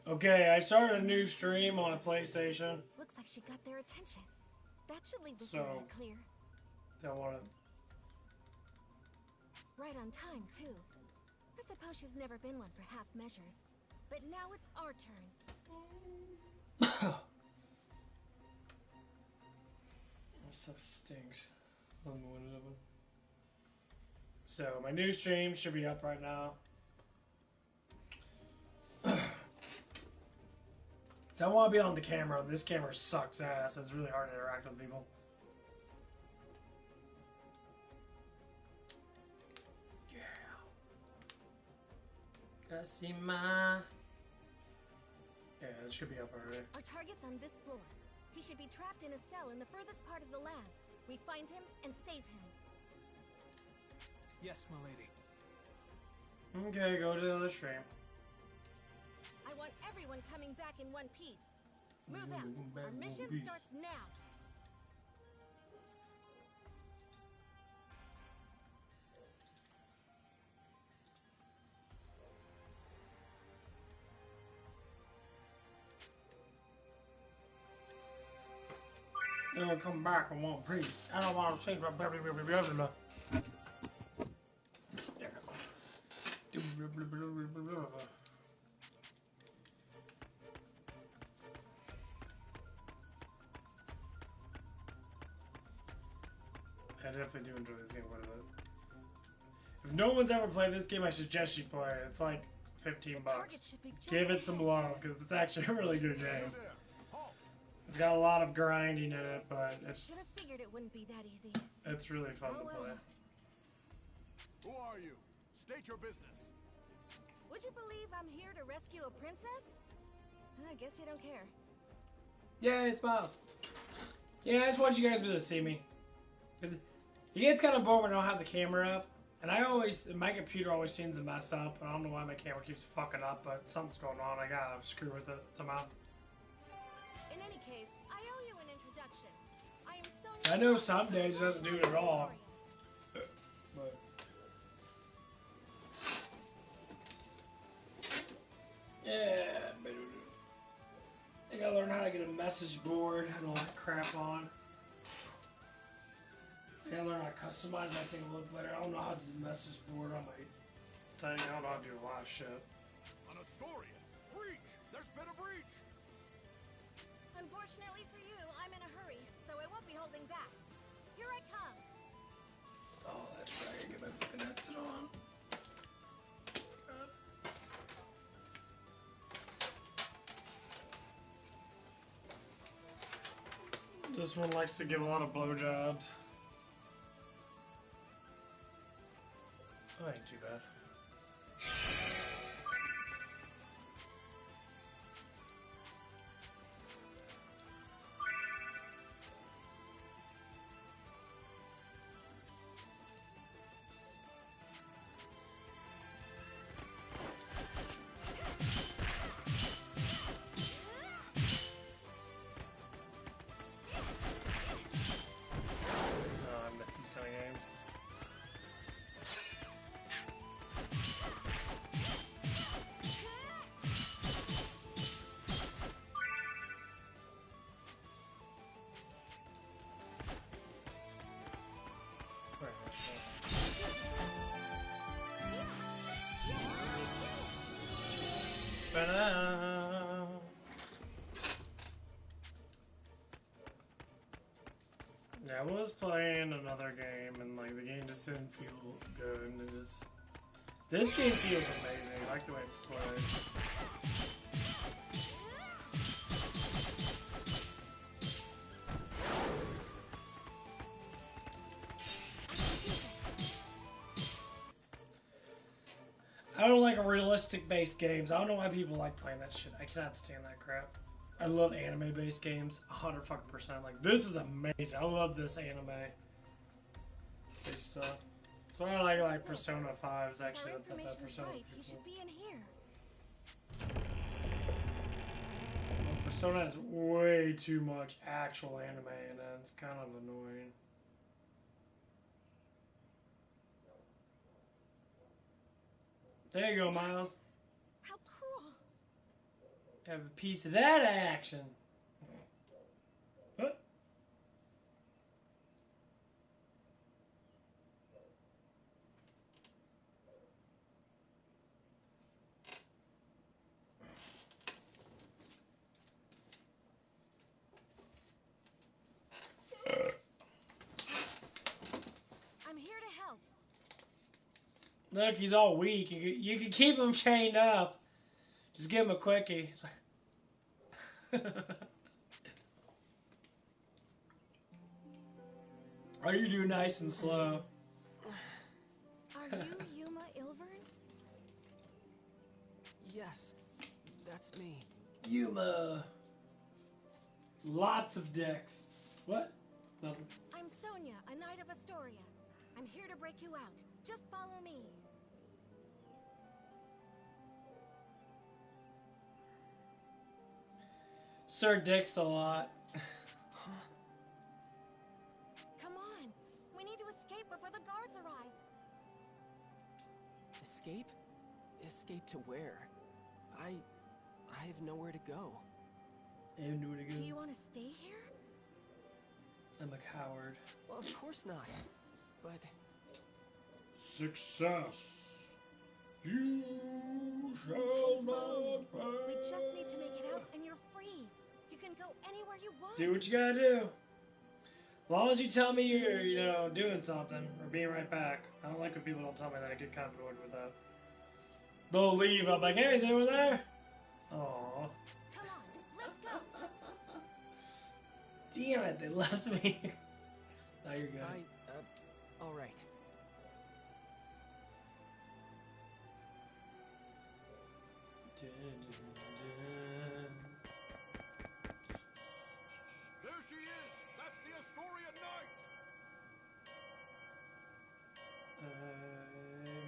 Okay, I started a new stream on PlayStation. Looks like she got their attention. That should leave this So, area clear. don't want to. Right on time, too. I suppose she's never been one for half measures. But now it's our turn. This stuff stinks. So, my new stream should be up right now. So, I want to be on the camera. This camera sucks ass. It's really hard to interact with people. Kasima. Yeah, it should be up already. Our target's on this floor. He should be trapped in a cell in the furthest part of the lab. We find him and save him. Yes, milady. Okay, go to the other stream. I want everyone coming back in one piece. Move out. Our mission starts now. Then we'll come back in one piece. I don't want to think about blah. Yeah. I definitely do enjoy this game quite a bit. If no one's ever played this game, I suggest you play it. It's like 15 bucks. Give it some love, because it's actually a really good game. It's got a lot of grinding in it, but Should have figured it wouldn't be that easy. it's really fun to play. Who are you? State your business. Would you believe I'm here to rescue a princess? I guess you don't care. Yeah, it's Miles. Yeah, I just want you guys to be able to see me. Because it gets kind of boring when I don't have the camera up. And my computer always seems to mess up. I don't know why my camera keeps fucking up, but something's going on. I gotta screw with it somehow. In any case, I owe you an introduction. I am so I know some days it doesn't do it at all. But yeah, I gotta learn how to get a message board and all that crap on. I gotta learn how to customize my thing to look better. I don't know how to do message board on my thing. I don't know how to do a lot of shit. An Astorian. Breach! There's been a breach! Unfortunately for you, I'm in a hurry, so I won't be holding back. Here I come. Oh, that's right. I gotta get my fucking headset on. God. This one likes to give a lot of blowjobs. Oh, ain't too bad. Oh, I missed these kind of games. Right, that's cool. Ba-da. Yeah, I was playing another game and like the game just didn't feel good and it just this game feels amazing. I like the way it's played. I don't like realistic based games. I don't know why people like playing that shit. I cannot stand that crap. I love anime based games, 100%. Like this is amazing. I love this anime based stuff. That's why I like Persona 5 is If our actually that information's Persona right, he people. should be in here. Persona has way too much actual anime in it. It's kind of annoying. There you go, Miles. How cruel. Have a piece of that action. What? I'm here to help. Look, he's all weak. You can keep him chained up. Just give him a quickie. Or you do nice and slow. Are you Yuma Ilvern? Yes, that's me. Yuma. Lots of dicks. What? Nothing. I'm Sonia, a knight of Astoria. I'm here to break you out. Just follow me. Sir Dicks a lot. Come on. We need to escape before the guards arrive. Escape? Escape to where? I have nowhere to go. I have nowhere to go. Do you want to stay here? I'm a coward. Well, of course not. But Success. You shall Then follow me. not We just pass. need to make it out and you're free. You can go anywhere you want. Do what you gotta do. As long as you tell me you're, doing something or being right back. I don't like when people don't tell me that. I get kind of annoyed with that. They'll leave. I'm like, hey, is anyone there? Aww. Come on, let's go. Damn it, they left me. Now you're good. all right. Dun, dun, dun. There she is! That's the Astoria Knight!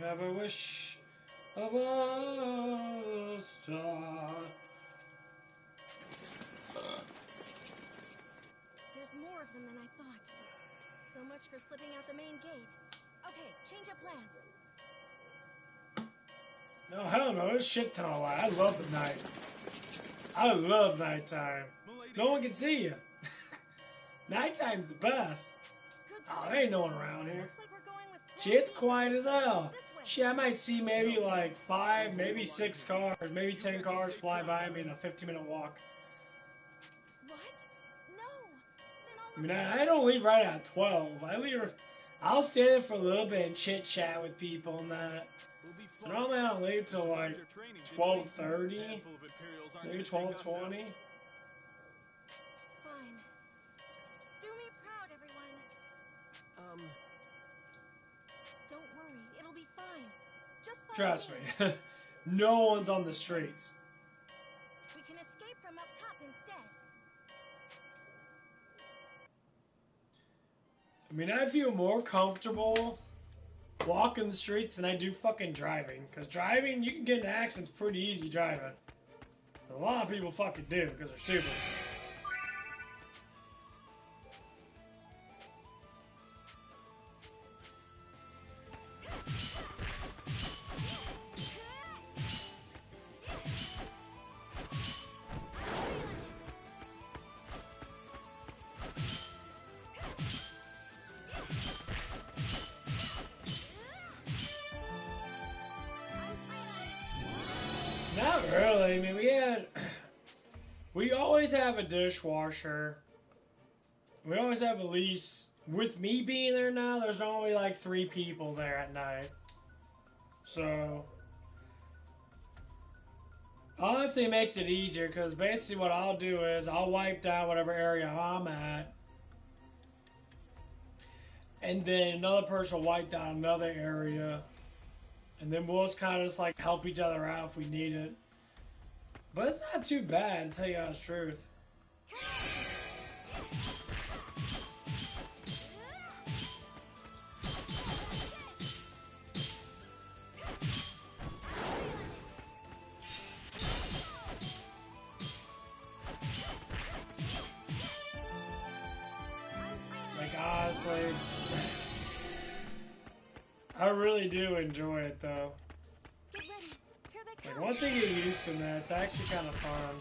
I have a wish of a star. There's more of them than I thought. So much for slipping out the main gate. Okay, change of plans. No, hell no, there's shit ton of light. I love the night. I love nighttime. Milady. No one can see you. Nighttime's the best. Good Oh, timing. there ain't no one around here. Looks like we're going with plan Shit's B. quiet as hell. This way. Shit, I might see maybe like 5, maybe 6 cars, maybe 10 cars fly by me in a 15-minute walk. What? No. I Then mean, all I don't leave right at 12. I'll stay there for a little bit and chit chat with people and that. We'll be So fine. normally I don't leave till like Your training, didn't we? 12:30, Handful of Imperials aren't maybe gonna take us 12:20. out. Fine. Do me proud, everyone. Don't worry, it'll be fine. Just follow Trust me, no one's on the streets. We can escape from up top instead. I mean, I feel more comfortable walking the streets than I do fucking driving. Because driving, you can get in accidents pretty easy driving. A lot of people fucking do because they're stupid. Not really. I mean, we always have a dishwasher. We always have at least, with me being there now, there's only like 3 people there at night. So, honestly, it makes it easier because basically what I'll do is I'll wipe down whatever area I'm at. And then another person will wipe down another area. And then we'll just kind of just like help each other out if we need it. But it's not too bad, to tell you the truth. Like, honestly, I really do enjoy it, though. Get ready. Here they Like, come. Once I get used to that, it's actually kind of fun.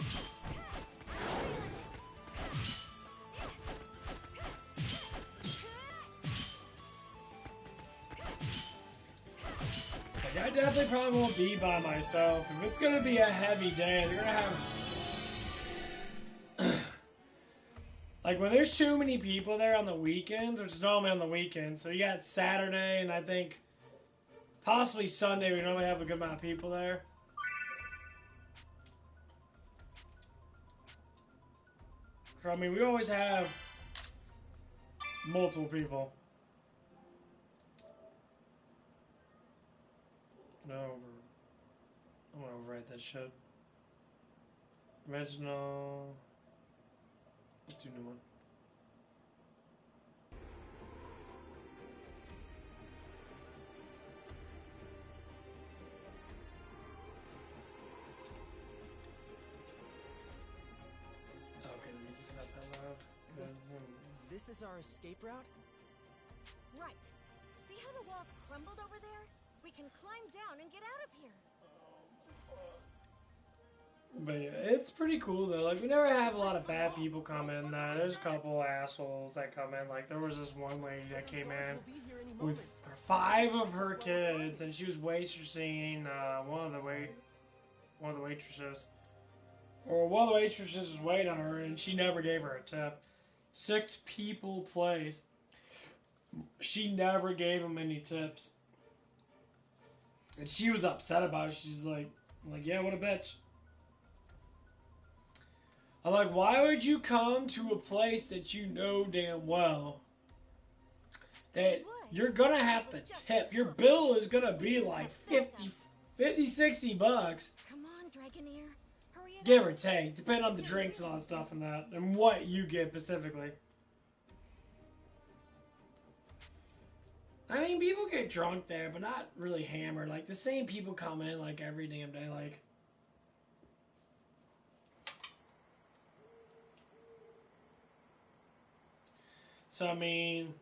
Like, I definitely probably won't be by myself. If it's gonna be a heavy day, they're gonna have. Like, when there's too many people there on the weekends, which is normally on the weekends, so you got Saturday and I think possibly Sunday, we normally have a good amount of people there. So, I mean, we always have multiple people. No, I'm gonna overwrite that shit. Original. Let's do a new one. Okay, let me just set that up. This is our escape route? Right. See how the walls crumbled over there? We can climb down and get out of here. But yeah, it's pretty cool though. Like, we never have a lot of bad people come in. There's a couple assholes that come in. Like, there was this one lady that came in with 5 of her kids, and she was waitressing one of the waitresses. Or one of the waitresses was waiting on her, and she never gave her a tip. 6 people place. She never gave them any tips. And she was upset about it. She's like, yeah, what a bitch. I'm like, why would you come to a place that you know damn well that you're gonna have to tip? Your bill is gonna be like 50, 60 bucks. Come on, Dragoneer. Hurry it Give up. or take, depending on the drinks and all that stuff and that, and what you get specifically. I mean, people get drunk there, but not really hammered. Like, the same people come in, like, every damn day, like. So, I mean,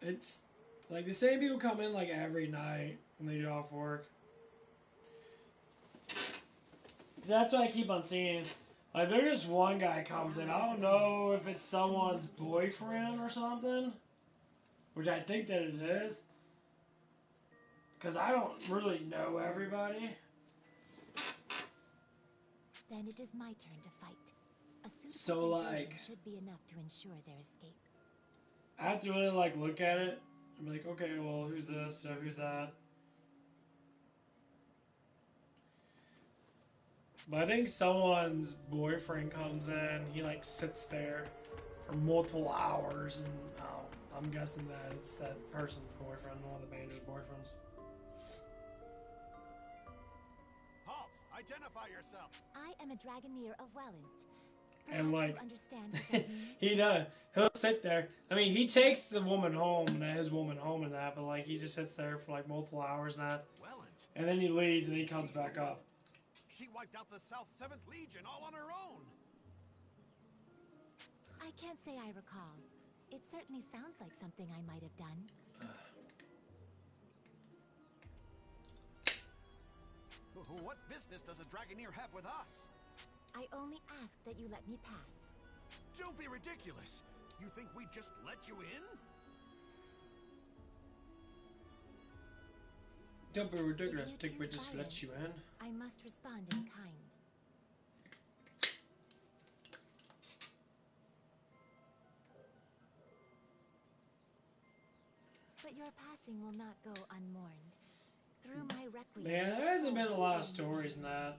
it's, like, the same people come in, like, every night when they get off work. So that's what I keep on seeing. Like, there's just one guy comes in. I don't know if it's someone's boyfriend or something, which I think that it is, because I don't really know everybody. Then it is my turn to fight. A suitable So, like, should be enough to ensure their escape. I have to really, like, look at it and be like, okay, well, who's this? So who's that? But I think someone's boyfriend comes in, he, like, sits there for multiple hours, and I'm guessing that it's that person's boyfriend, one of the manager's boyfriends. Halt! Identify yourself! I am a Dragoneer of Welland. And, Perhaps like, you understand what that means? he does. He'll sit there. I mean, he takes the woman home, and his woman home and that, but, like, he just sits there for, like, multiple hours and that. Welland. And then he leaves, and he comes back up. She wiped out the South 7th Legion all on her own. I can't say I recall. It certainly sounds like something I might have done. What business does a Dragoneer have with us? I only ask that you let me pass. Don't be ridiculous. You think we'd just let you in? Don't be ridiculous. If you Think we choose just let you in? violence, I must respond in kind. But your passing will not go unmourned. Through my requiem, Man, there hasn't been a lot of stories in that.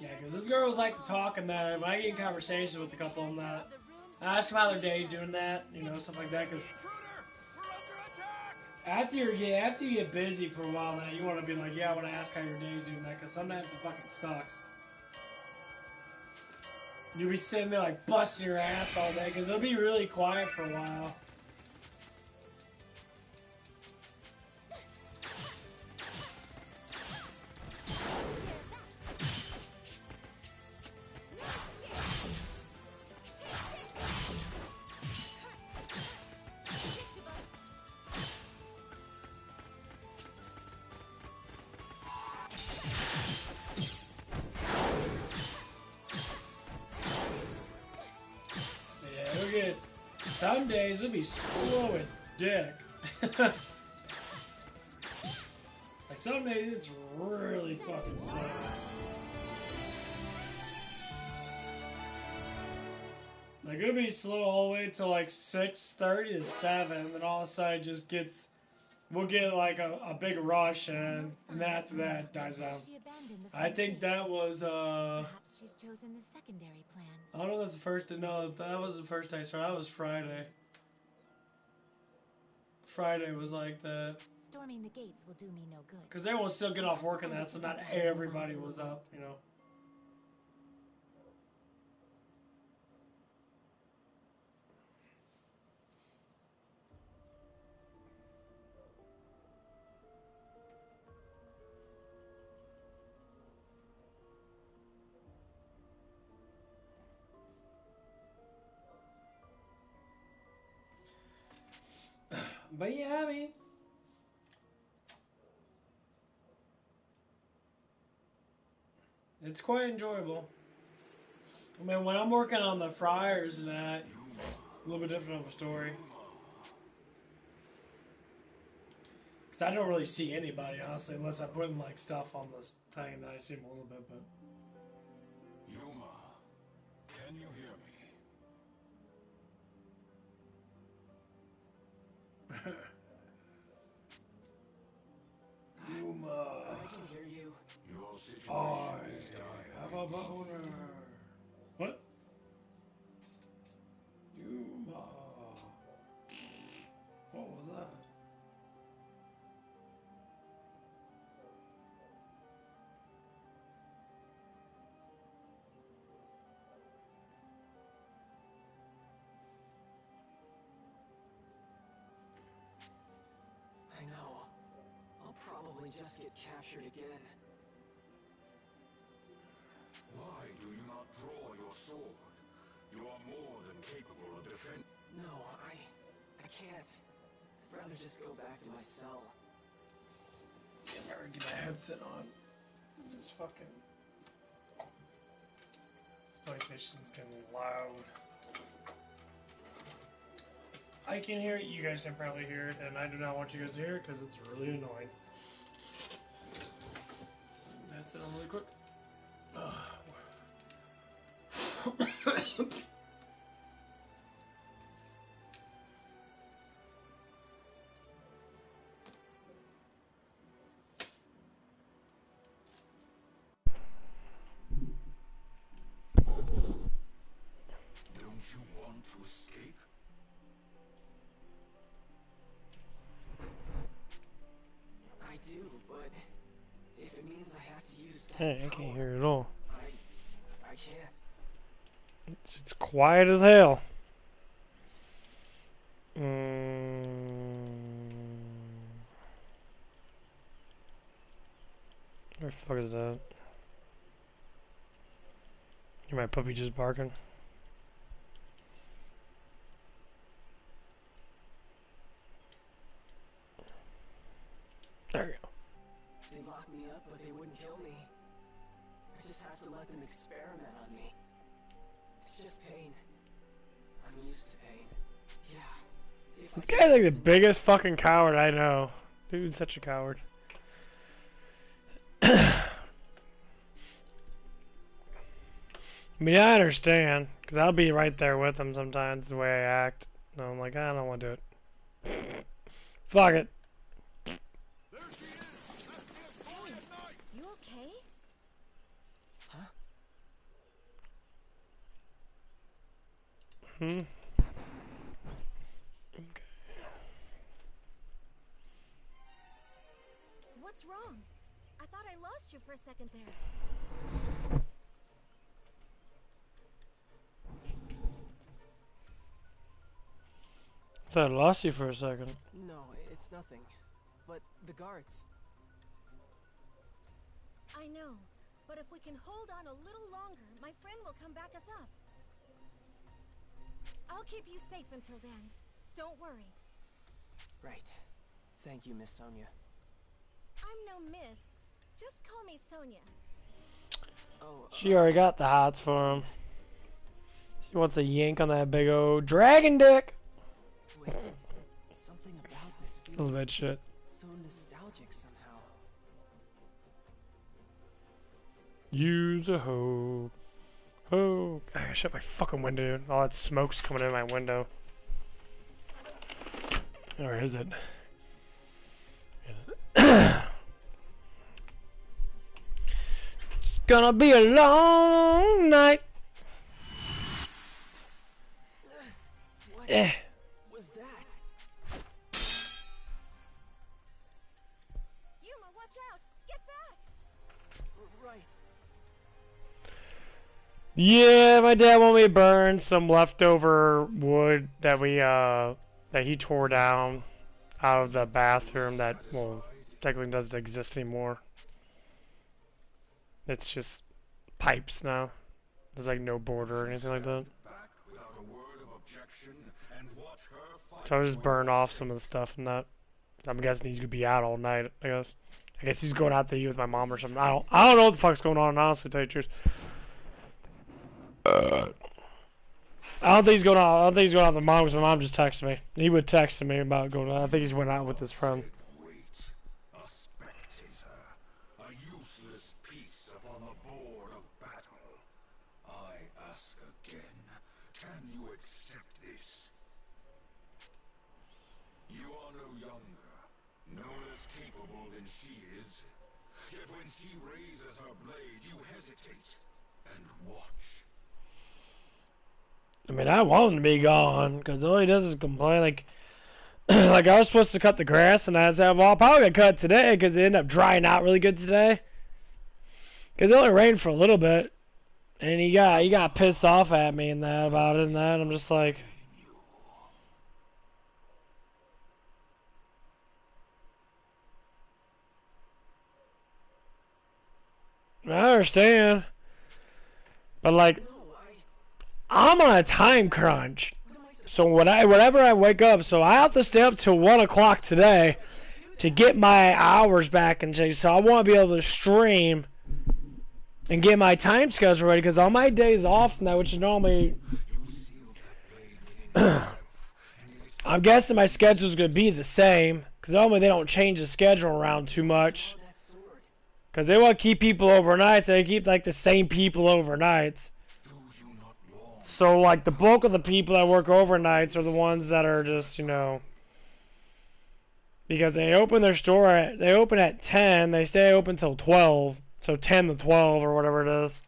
Yeah, because those girls like to talk and that. When I get in conversations with a couple of them, that I ask them how their day's doing that, you know, stuff like that. Because Intruder! We're under attack! after you get busy for a while now, you want to be like, yeah, I want to ask how your day's doing that, because sometimes it fucking sucks. You'll be sitting there like busting your ass all day, because it'll be really quiet for a while. Some days it'll be slow as dick. Like some days it's really fucking slow. Like it'll be slow all the way till like 6:30 to 7, then all of a sudden it just gets, we'll get like a big rush, and then after that it dies out. I think that was Perhaps she's chosen the secondary plan. I don't know if that's the first, no, that was the first time I started. That was Friday. Friday was like that. Storming the gates will do me no good. Because everyone still get off work and that, so not everybody was up, you know. But yeah, I mean, it's quite enjoyable. I mean, when I'm working on the fryers and that, a little bit different of a story. Because I don't really see anybody, honestly, unless I put like stuff on this thing, and then I see them a little bit, but... Yuma, can you hear me? Yuma, I can hear you. Your situation I is dire. have a boner. What? Yuma. What was that? I know. I'll probably just get captured again. Why do you not draw your sword? You are more than capable of defending. No, I can't. I'd rather just go back to my cell. Get my headset on. This fucking... This PlayStation's getting loud. I can hear it, you guys can probably hear it, and I do not want you guys to hear it because it's really annoying. That's it on really quick. Don't you want to escape? I do, but if it means I have to use that Hey, I can't hear it at all. I can't. It's quiet as hell. Where the fuck is that? Hear my puppy just barking? There we go. They'd lock me up, but they wouldn't kill me. I just have to let them experiment on me. It's just pain. I'm used to pain. Yeah. If This I guy's like the biggest fucking coward I know. Dude's such a coward. I mean, I understand, because I'll be right there with him sometimes, the way I act. And I'm like, I don't want to do it. Fuck it. There she is! That's the Astorian Knight! You okay? Huh? Hmm? Okay. What's wrong? I thought I lost you for a second there. I thought I lost you for a second. No, it's nothing. But the guards. I know, but if we can hold on a little longer, my friend will come back us up. I'll keep you safe until then. Don't worry. Right. Thank you, Miss Sonia. I'm no miss. Just call me Sonia. Oh, She already got the hots for him. She wants a yank on that big old dragon dick. wait. Something about this All feels that shit. so nostalgic somehow. Use a hoe. Oh, I gotta shut my fucking window, dude. All that smoke's coming in my window. Or is it? It's gonna be a long night. What was that? Yuma, watch out! Get back! Right. Yeah, my dad wanted me to burn some leftover wood that that he tore down out of the bathroom that, well, technically doesn't exist anymore. It's just pipes now. There's like no border or anything like that. Back without a word of objection and watch her fight. So I just burned off some of the stuff and that. I'm guessing he's gonna be out all night, I guess. I guess he's going out to eat with my mom or something. I don't know what the fuck's going on, honestly, to tell you the truth. I don't think he's going out. I don't think he's going out with my mom because my mom just texted me. He would text me about going out. I think he's went out with his friend. Wait, a spectator, a useless piece upon the board of battle. I ask again, can you accept this? You are no younger, no less capable than she is. Yet when she raises her blade, you hesitate and watch. I mean, I want him to be gone because all he does is complain. Like, like I was supposed to cut the grass, and I said, "Well, I'll probably gonna cut today because it ended up drying out really good today." Because it only rained for a little bit, and he got pissed off at me and that about it and that. I'm just like, I understand, but like, I'm on a time crunch. So whenever I wake up, so I have to stay up till 1 o'clock today to get my hours back and change. So I want to be able to stream and get my time schedule ready because on my days off now, which is normally, I'm guessing my schedule is going to be the same because normally they don't change the schedule around too much because they want to keep people overnight, so they keep like the same people overnights. So, like, the bulk of the people that work overnights are the ones that are just, you know, because they open their store they open at 10, they stay open till 12, so 10 to 12 or whatever it is.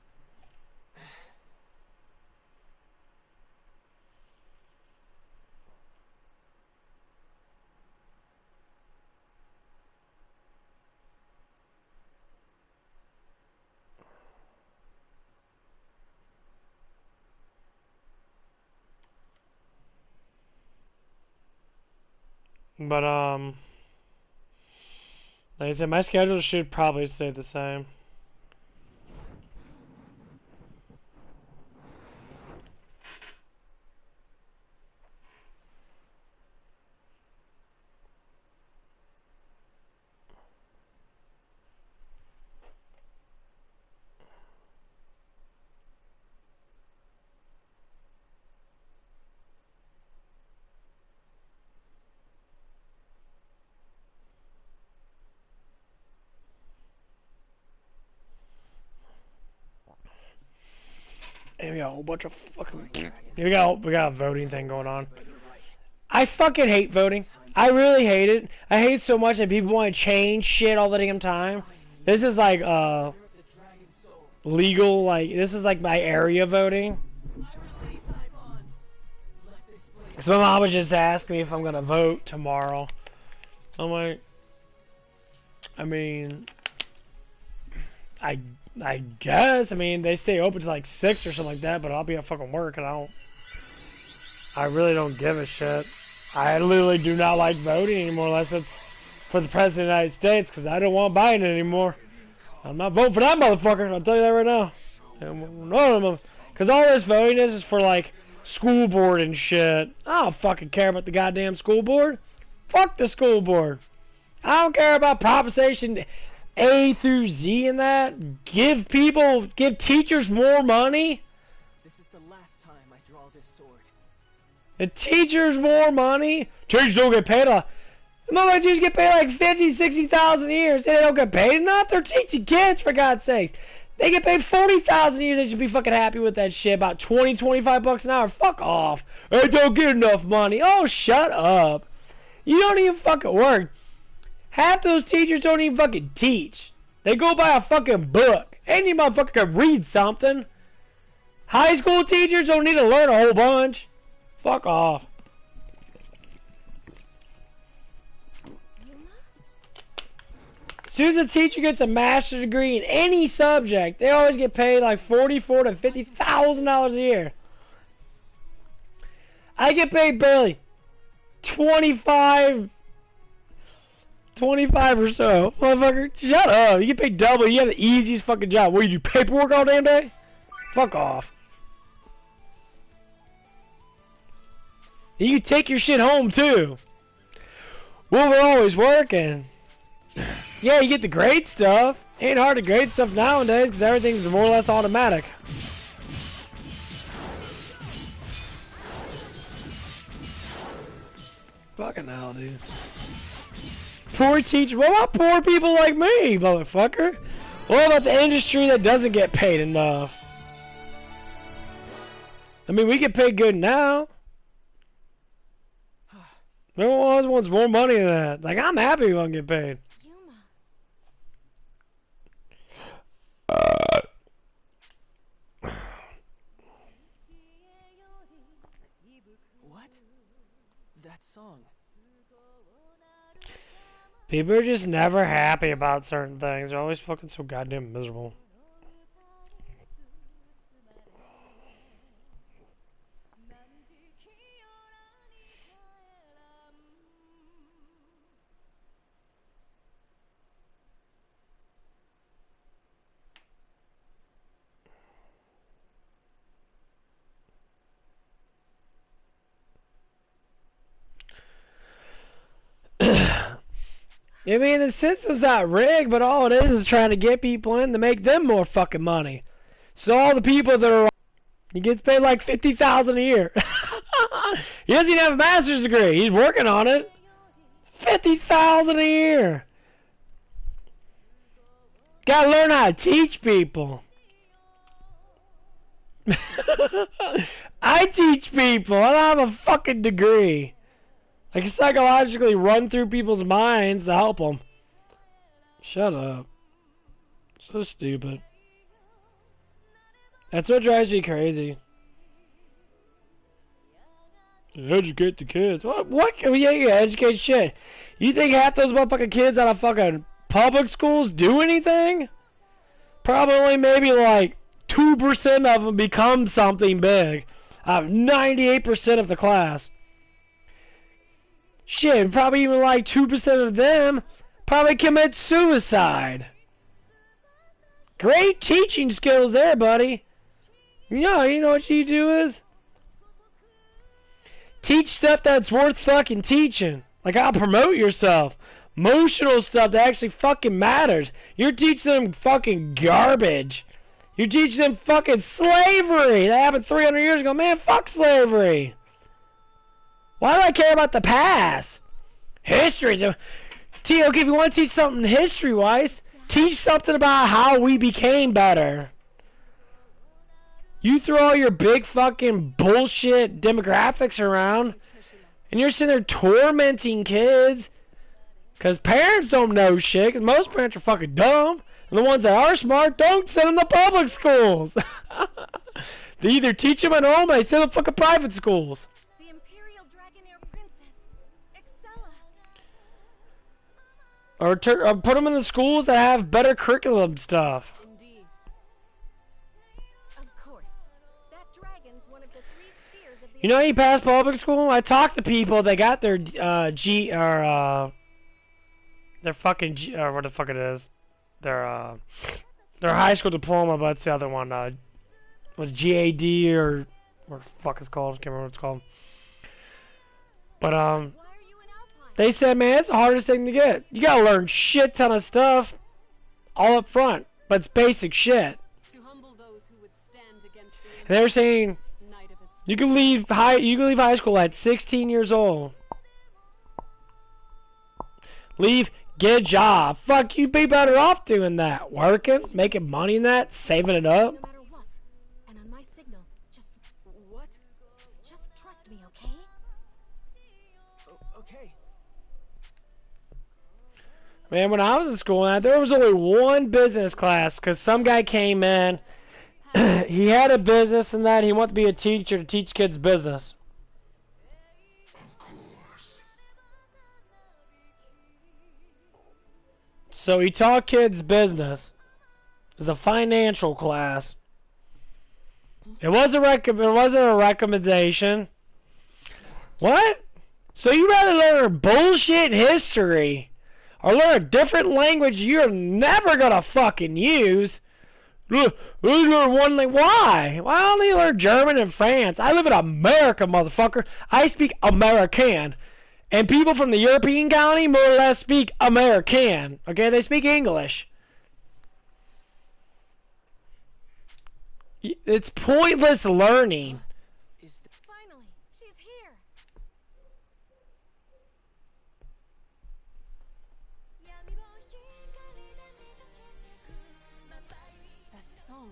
But, like I said, my schedule should probably stay the same. And we got a whole bunch of fucking. We got a voting thing going on. I fucking hate voting. I really hate it. I hate it so much that people want to change shit all the damn time. This is like legal. Like this is like my area voting. Cause my mom was just asking me if I'm gonna vote tomorrow. I'm like, I mean, I guess. I mean, they stay open to like 6 or something like that, but I'll be at fucking work and I really don't give a shit. I literally do not like voting anymore unless it's for the President of the United States, because I don't want Biden anymore. I'm not voting for that motherfucker, I'll tell you that right now. No, because all this voting is for like school board and shit. I don't fucking care about the goddamn school board. Fuck the school board. I don't care about Proposition A through Z and that. Give teachers more money. This is the last time I draw this sword. The teachers more money. Teachers don't get paid a. No, teachers get paid like 50, 60,000 a year. Say they don't get paid enough. They're teaching kids, for God's sakes. They get paid 40,000 a year. They should be fucking happy with that shit. About 20, 25 bucks an hour. Fuck off. They don't get enough money. Oh, shut up. You don't even fucking work. Half those teachers don't even fucking teach. They go by a fucking book. Any motherfucker can read something. High school teachers don't need to learn a whole bunch. Fuck off. As soon as a teacher gets a master's degree in any subject, they always get paid like $44,000 to $50,000 a year. I get paid barely 25 or so. Motherfucker, shut up. You get paid double. You have the easiest fucking job. What, you do paperwork all damn day? Fuck off. And you can take your shit home too. Well, we're always working. Yeah, you get the great stuff. Ain't hard to grade stuff nowadays because everything's more or less automatic. Fucking hell, dude. Poor teachers. What about poor people like me, motherfucker? What about the industry that doesn't get paid enough? I mean, we get paid good now. No one always wants more money than that. Like, I'm happy we don't get paid. What? That song. People are just never happy about certain things. They're always fucking so goddamn miserable. I mean, the system's not rigged, but all it is trying to get people in to make them more fucking money. So all the people that are, he gets paid like $50,000 a year. He doesn't even have a master's degree. He's working on it. $50,000 a year. Gotta learn how to teach people. I teach people. I don't have a fucking degree. I can psychologically run through people's minds to help them. Shut up. So stupid. That's what drives me crazy. Educate the kids. What? Yeah, educate shit. You think half those motherfucking kids out of fucking public schools do anything? Probably maybe like 2% of them become something big. Out of 98% of the class. Shit, probably even like 2% of them probably commit suicide. Great teaching skills there, buddy. You know what you do is? Teach stuff that's worth fucking teaching. Like, how to promote yourself. Emotional stuff that actually fucking matters. You're teaching them fucking garbage. You're teaching them fucking slavery. That happened 300 years ago. Man, fuck slavery. Why do I care about the past? History. Okay, if you want to teach something history-wise, teach something about how we became better. You throw all your big fucking bullshit demographics around, and you're sitting there tormenting kids, because parents don't know shit, because most parents are fucking dumb, and the ones that are smart don't send them to public schools. They either teach them at home or they send them to fucking private schools. Or put them in the schools that have better curriculum stuff. Indeed. Of course. That dragon's one of the 3 spheres of the You know how you pass public school? I talked to people that got their their fucking or what the fuck it is. Their high school diploma, but it's the other one. Was GAD or what the fuck it's called? I can't remember what it's called. But Why are you in Alpine? they said, man, it's the hardest thing to get. You gotta learn shit ton of stuff all up front, but it's basic shit. To humble those who would stand against the And they were saying Knight of a you can leave high school at 16 years old. Leave, get a job. Fuck, you'd be better off doing that. Working, making money in that, saving it up. No matter what. And on my signal, What? just trust me, okay? Okay. Man, when I was in school, there was only one business class because some guy came in. He had a business and that he wanted to be a teacher to teach kids business. Of course. So he taught kids business. It was a financial class. It wasn't a recommendation. What? So you rather learn bullshit history or learn a different language you're never gonna fucking use? Learn one language. Why? Why only learn German and France? I live in America, motherfucker. I speak American. And people from the European colony more or less speak American. Okay, they speak English. It's pointless learning. Is the Finally, she's here. that song?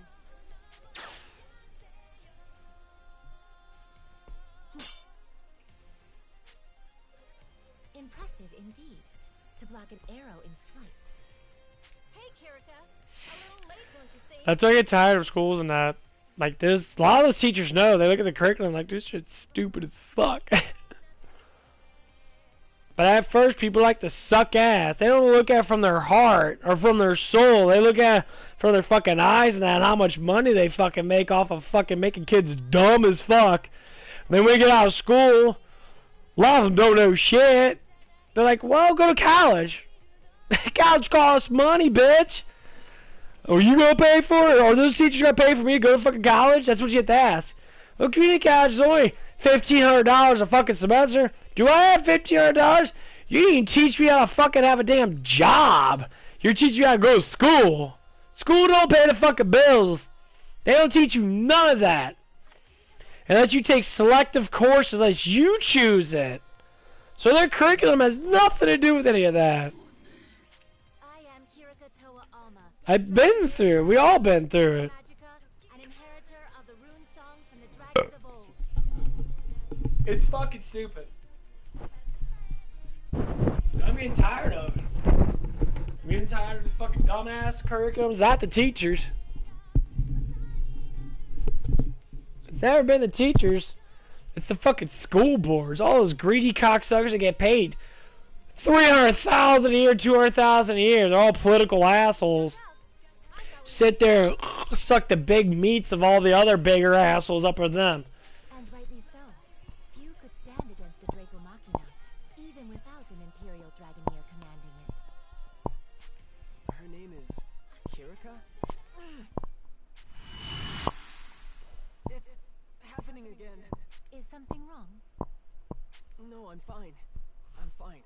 Impressive indeed. To block an arrow in flight. Hey, Kirika. A little late, don't you think? That's why I get tired of schools and that. Like, there's a lot of those teachers know. They look at the curriculum like, this shit's stupid as fuck. But at first, people like to suck ass. They don't look at it from their heart or from their soul. They look at it from their fucking eyes and that, and how much money they fucking make off of fucking making kids dumb as fuck. Then when we get out of school, a lot of them don't know shit. They're like, well, go to college. College costs money, bitch. Are you gonna pay for it? Are those teachers gonna pay for me to go to fucking college? That's what you have to ask. Well, community college is only $1,500 a fucking semester. Do I have $1,500? You didn't teach me how to fucking have a damn job. You're teaching me how to go to school. School don't pay the fucking bills. They don't teach you none of that. And let you take selective courses unless you choose it. So their curriculum has nothing to do with any of that. I am Kirika Toa Alma. I've been through. We all been through it. Magica, an inheritor of the rune songs from the dragons of old. It's fucking stupid. I'm getting tired of it. I'm getting tired of this fucking dumbass curriculums at the teachers. It's never been the teachers. It's the fucking school boards. All those greedy cocksuckers that get paid $300,000 a year, $200,000 a year. They're all political assholes. Sit there and suck the big meats of all the other bigger assholes up with them. And rightly so. Few could stand against a Draco Machina, even without an Imperial Dragoneer commanding it. Her name is Kirika? It's happening again. Is something wrong? No, I'm fine. I'm fine.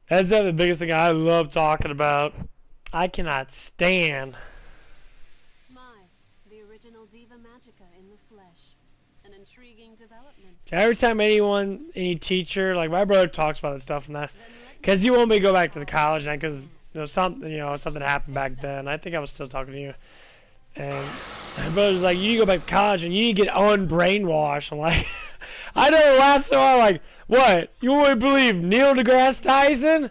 That's the biggest thing I love talking about. I cannot stand. My, the original Diva Magica in the flesh. An intriguing development. Every time any teacher, like my brother talks about this stuff and that, because he won't me go back to the college now, because something happened back then. I think I was still talking to you, and my brother's like, you need to go back to college and you need to get unbrainwashed. I'm like, I know the last time. Like, what? You wouldn't believe Neil deGrasse Tyson?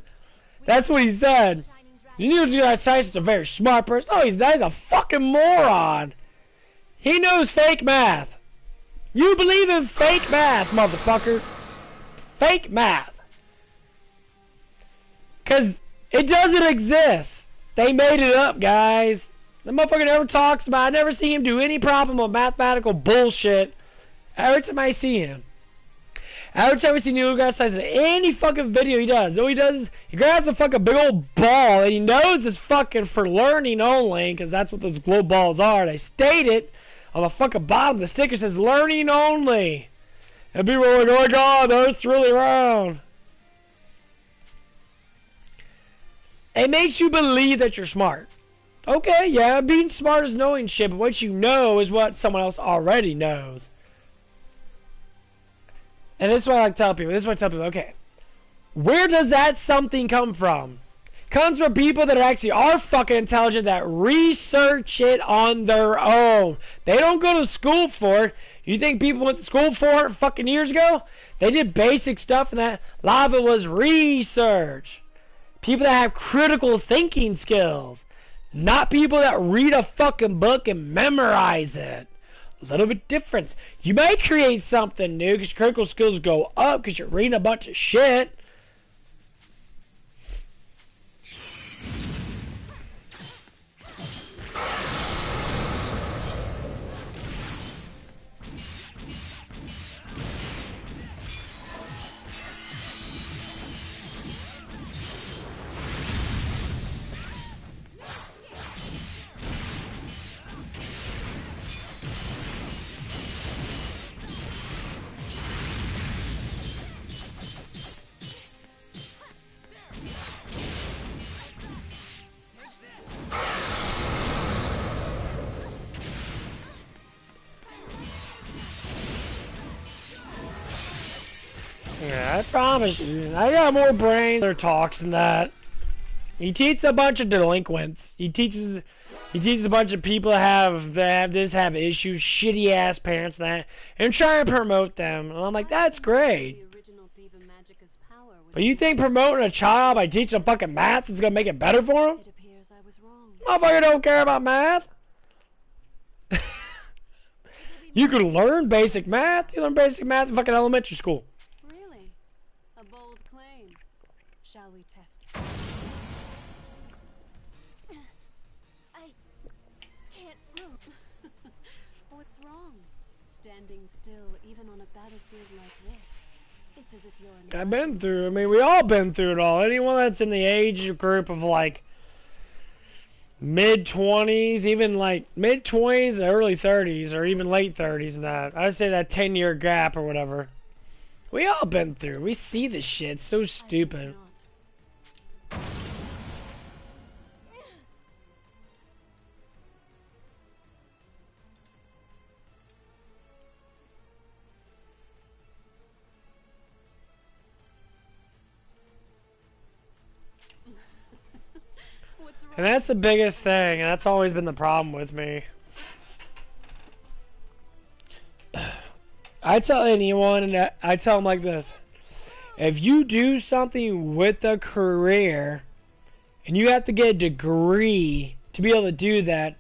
That's what he said. Neil deGrasse Tyson's a very smart person. No, he's not. He's a fucking moron. He knows fake math. You believe in fake math, motherfucker. Fake math. Because it doesn't exist. They made it up, guys. The motherfucker never talks about it. I never see him do any problem with mathematical bullshit. Every time I see him. Every time I see Neil deGrasse Tyson, any fucking video he does, all he does is he grabs a fucking big old ball and he knows it's fucking for learning only, because that's what those glow balls are. They state it on the fucking bottom. The sticker says learning only. And people are like, oh my god, the Earth's really round. It makes you believe that you're smart. Okay, yeah, being smart is knowing shit, but what you know is what someone else already knows. And this is what I tell people. Okay, where does that something come from? Comes from people that actually are fucking intelligent, that research it on their own. They don't go to school for it. You think people went to school for it fucking years ago? They did basic stuff, and that a lot of it was research. People that have critical thinking skills. Not people that read a fucking book and memorize it. A little bit different. You might create something new because your critical skills go up because you're reading a bunch of shit. Yeah, I promise you. I got more brains or talks than that. He teaches a bunch of delinquents. He teaches a bunch of people that have issues, shitty ass parents and try to promote them. And I'm like, that's great. But you think promoting a child by teaching them fucking math is gonna make it better for him? Motherfucker don't care about math. You can learn basic math. You learn basic math in fucking elementary school. Shall we test? I can't move. What's wrong? Standing still, even on a battlefield like this. It's as if you're I've been through. I mean, we all been through it all. Anyone that's in the age group of like mid-20s, even like mid-20s, early 30s, or even late 30s, and that. I'd say that 10-year gap or whatever. We all been through. We see this shit. It's so stupid. And that's the biggest thing, and that's always been the problem with me. I tell anyone, and I tell them like this. If you do something with a career, and you have to get a degree to be able to do that,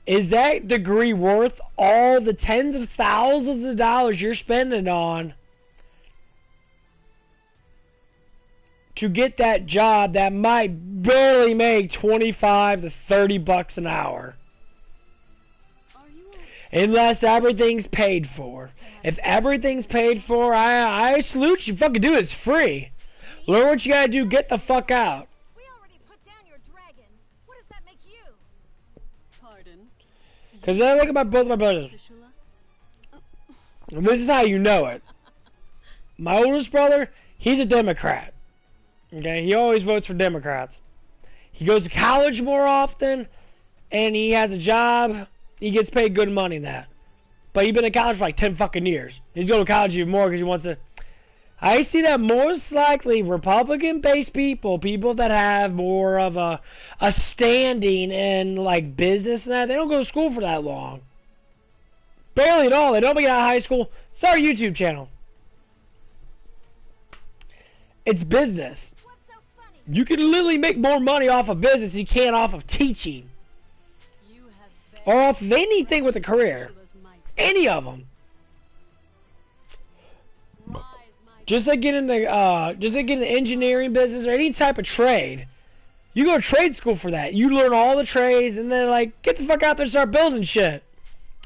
is that degree worth all the tens of thousands of dollars you're spending on to get that job that might barely make 25 to 30 bucks an hour? Unless everything's paid for. If everything's paid for, I salute you. Fucking do it. It's free. Learn what you gotta do. Get the fuck out. We already put down your dragon. What does that make you? Pardon? Because I look at both my brothers. And this is how you know it. My oldest brother, he's a Democrat. Okay, he always votes for Democrats. He goes to college more often, and he has a job. He gets paid good money in that. But he's been in college for like 10 fucking years. He's going to college even more because he wants to. I see that most likely Republican-based people that have more of a standing in like business and that, they don't go to school for that long. Barely at all. They don't get out of high school. Start a YouTube channel. It's business. You can literally make more money off of business than you can off of teaching. Or off of anything with a career. Any of them. Just like getting the engineering business or any type of trade. You go to trade school for that. You learn all the trades and then like get the fuck out there and start building shit.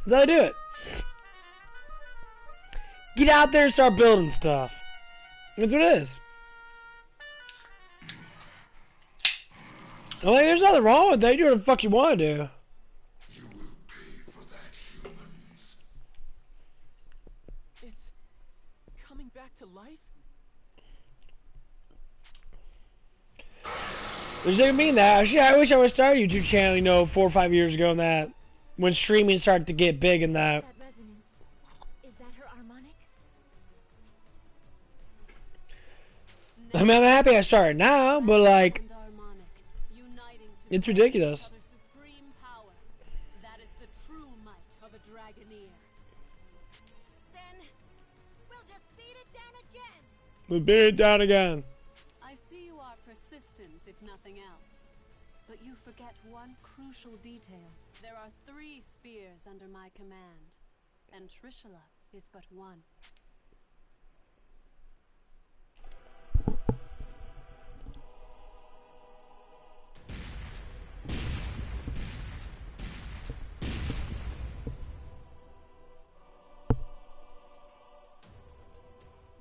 That's how I do it. Get out there and start building stuff. That's what it is. I'm like, there's nothing wrong with that. You do what the fuck you want to do. You will pay for that, humans. It's coming back to life? There's nothing mean that. Actually, I wish I would start a YouTube channel, you know, 4 or 5 years ago. And that when streaming started to get big and that. That resonance. Is that her harmonic? I mean, I'm happy I started now, but like, And harmonic, uniting to it's create ridiculous. each other's supreme power. That is the true might of a Dragoneer. Then we'll just beat it down again. We'll beat it down again. I see you are persistent, if nothing else. But you forget one crucial detail. There are 3 spears under my command, and Trishula is but one.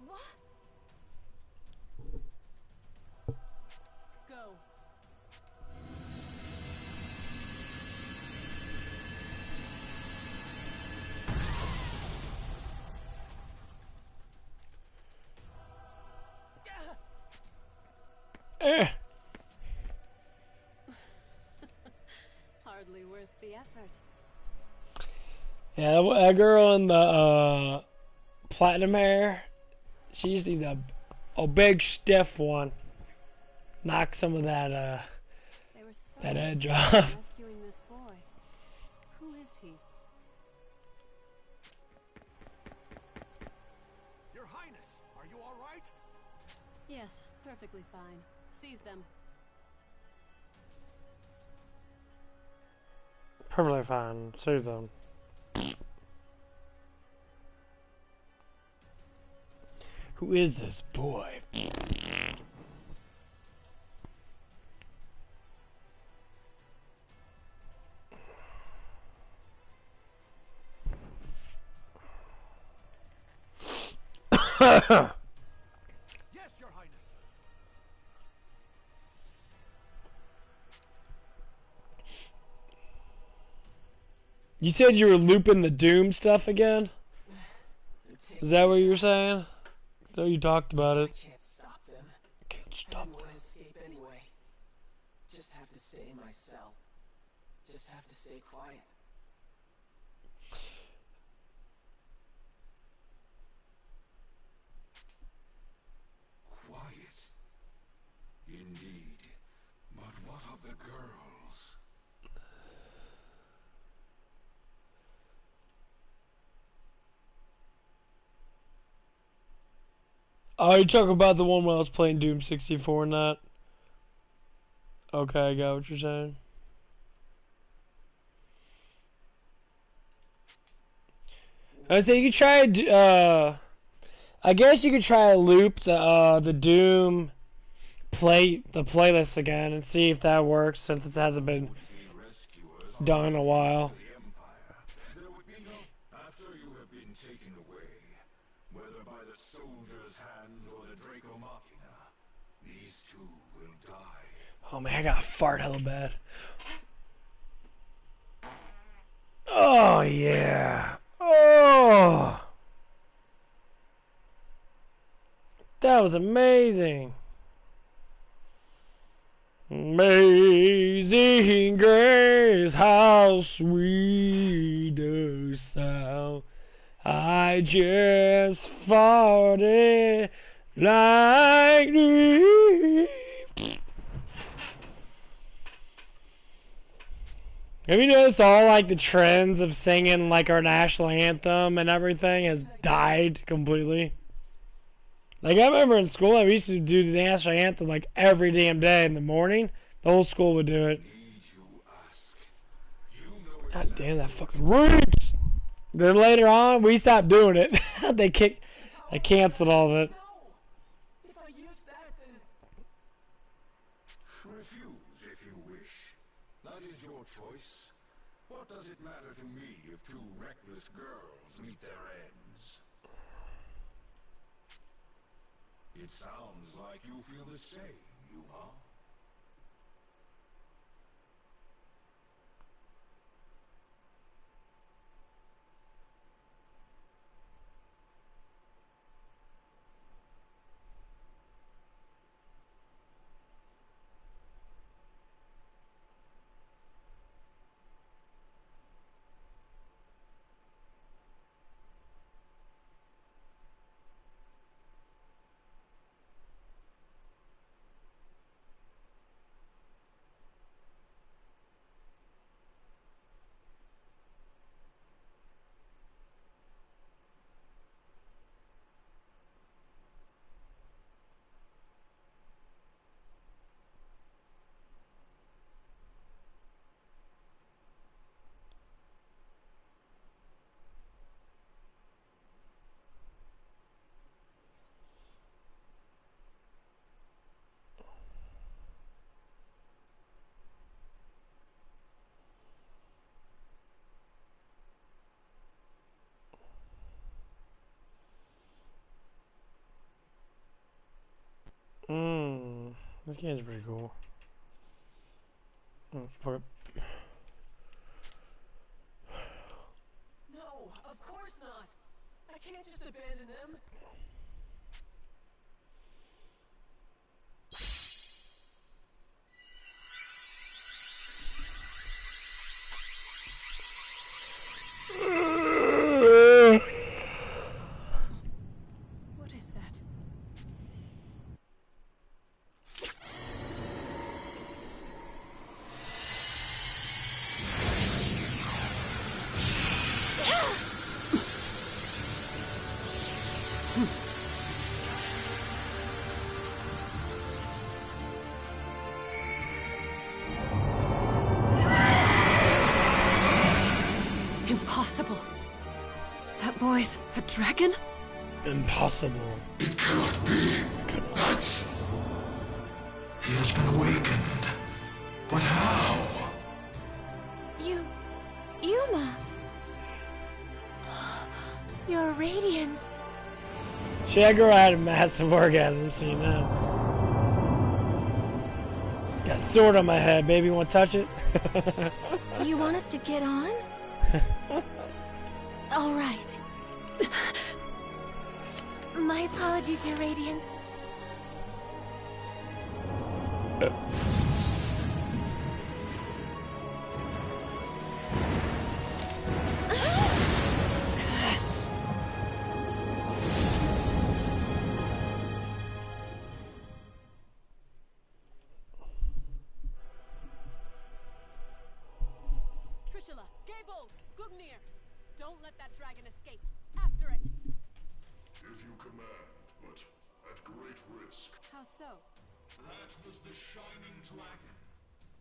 What? Go. Eh. Hardly worth the effort. Yeah, that girl in the platinum hair, she just needs a big stiff one. Knock some of that They were so that edge intent off. on rescuing this boy. Who is he? Your Highness, are you all right? Yes, perfectly fine. Seize them. Perfectly fine. Susan. Who is this boy? Yes, Your Highness. You said you were looping the Doom stuff again? They're taking Is that what me you were back. saying? No, you talked about I it. can't stop them. Can't I stop didn't want to this. escape anyway. Just have to stay in my cell. Just have to stay quiet. Quiet. Indeed. But what of the girls? Oh, you talking about the one when I was playing Doom 64 and that? Okay, I got what you're saying. I would say you could try. I guess you could try to loop the Doom playlist again and see if that works since it hasn't been Would be rescuers on done in a the while. to the Empire. There would be no after you have been taken away, whether by the soldier's hand or the Draco Machina. These two will die. Oh man, I got fart hella bad. Oh yeah. Oh. That was amazing. Amazing grace, how sweet the sound. I just farted like me. Have you noticed all like the trends of singing like our national anthem and everything has died completely? Like I remember in school, I used to do the national anthem like every damn day in the morning. The whole school would do it. Need you ask? You know God damn, that fucking roots. Then later on, we stopped doing it. They canceled all of it. No! What does it matter to me if two reckless girls meet their ends? It sounds like you feel the same, Yuma. This game's pretty cool. Oh, fuck it. No, of course not. I can't just abandon them. What is that? Impossible. That boy's a dragon? Impossible. It cannot be. That's... He has been awakened. But how? Yuma! Your radiance! That girl had a massive orgasm, so you know. Got a sword on my head, baby. Want to touch it? You want us to get on? All right. My apologies, Your Radiance. Trishula, Gable, Gugnir! Don't let that dragon escape. After it! If you command, but at great risk. How so? That was the Shining Dragon,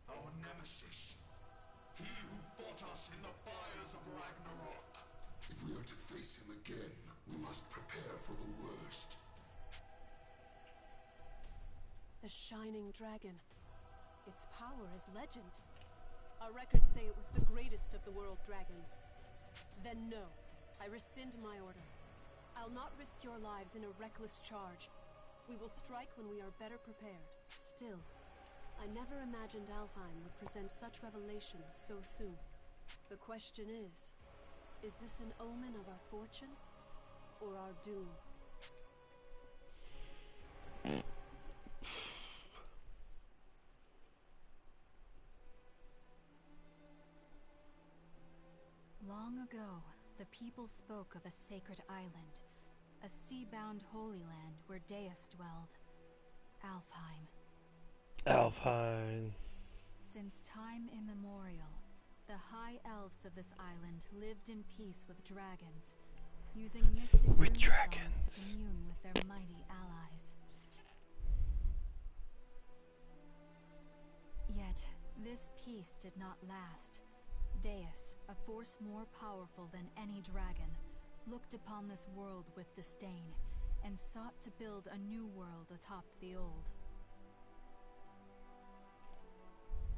our nemesis. He who fought us in the fires of Ragnarok. If we are to face him again, we must prepare for the worst. The Shining Dragon. Its power is legend. Our records say it was the greatest of the world dragons. Then no, I rescind my order. I'll not risk your lives in a reckless charge. We will strike when we are better prepared. Still, I never imagined Alfheim would present such revelations so soon. The question is this an omen of our fortune or our doom? Long ago, the people spoke of a sacred island, a sea-bound holy land where Deus dwelled, Alfheim. Alfheim. Since time immemorial, the high elves of this island lived in peace with dragons, using mystic rune songs to commune with their mighty allies. Yet, this peace did not last. Deus, a force more powerful than any dragon, looked upon this world with disdain and sought to build a new world atop the old.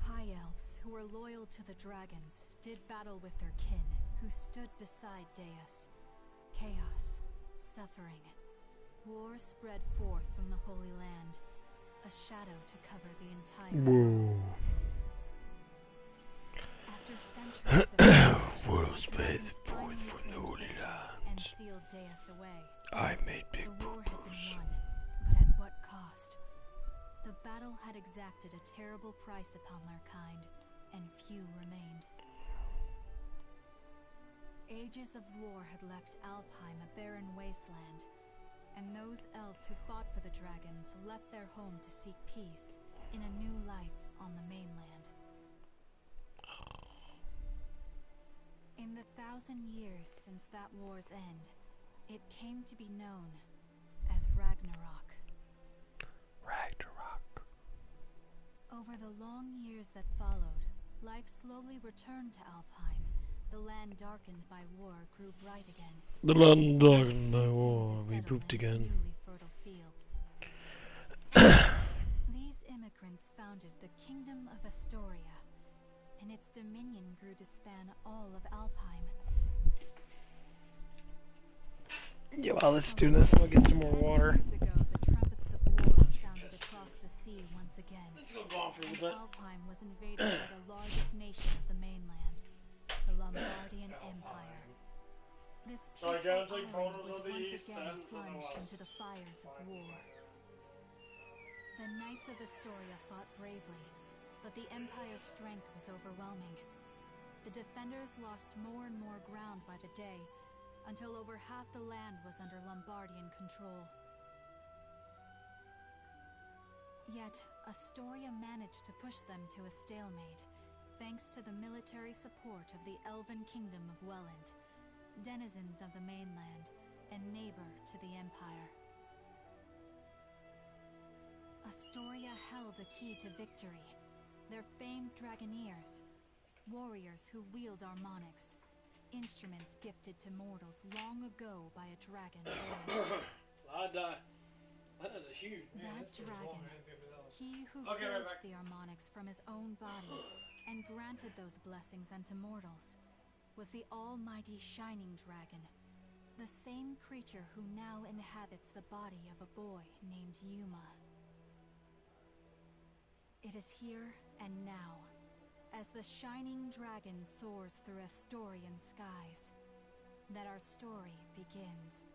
High elves, who were loyal to the dragons did battle with their kin, who stood beside Deus. Chaos, suffering. War spread forth from the Holy Land, a shadow to cover the entire world. After centuries of World the space dragons forth finally from the claimed Holy victory and Lands. sealed Deus away. I made big The war had purpose. been won, but at what cost? The battle had exacted a terrible price upon their kind, and few remained. Ages of war had left Alfheim a barren wasteland, and those elves who fought for the dragons left their home to seek peace in a new life on the mainland. In the 1,000 years since that war's end, it came to be known as Ragnarok. Ragnarok. Over the long years that followed, life slowly returned to Alfheim. The land darkened by war grew bright again. The land darkened Soon by came war, to we settle pooped in its again. newly fertile fields. These immigrants founded the Kingdom of Astoria, and its dominion grew to span all of Alfheim. Yeah, well, let's do this. We'll get some more 10 water. years ago, the trumpets of war sounded across the sea once again. Let's go on for a And little bit. Alfheim was invaded by the largest nation of the mainland, the Lombardian Empire. This So I peaceful gotta take island photos was of the once east again and to the plunged west. into the fires of war. The Knights of Astoria fought bravely, but the Empire's strength was overwhelming. The defenders lost more and more ground by the day, until over half the land was under Lombardian control. Yet, Astoria managed to push them to a stalemate, thanks to the military support of the Elven Kingdom of Welland, denizens of the mainland, and neighbor to the Empire. Astoria held a key to victory, their famed Dragoneers, warriors who wield harmonics, instruments gifted to mortals long ago by a dragon born. That is a huge. Man, That this is dragon, long, man. Give me those. he who Okay, right forged back. the harmonics from his own body and granted those blessings unto mortals, was the almighty Shining Dragon, the same creature who now inhabits the body of a boy named Yuma. It is here and now, as the Shining Dragon soars through Astorian skies, that our story begins.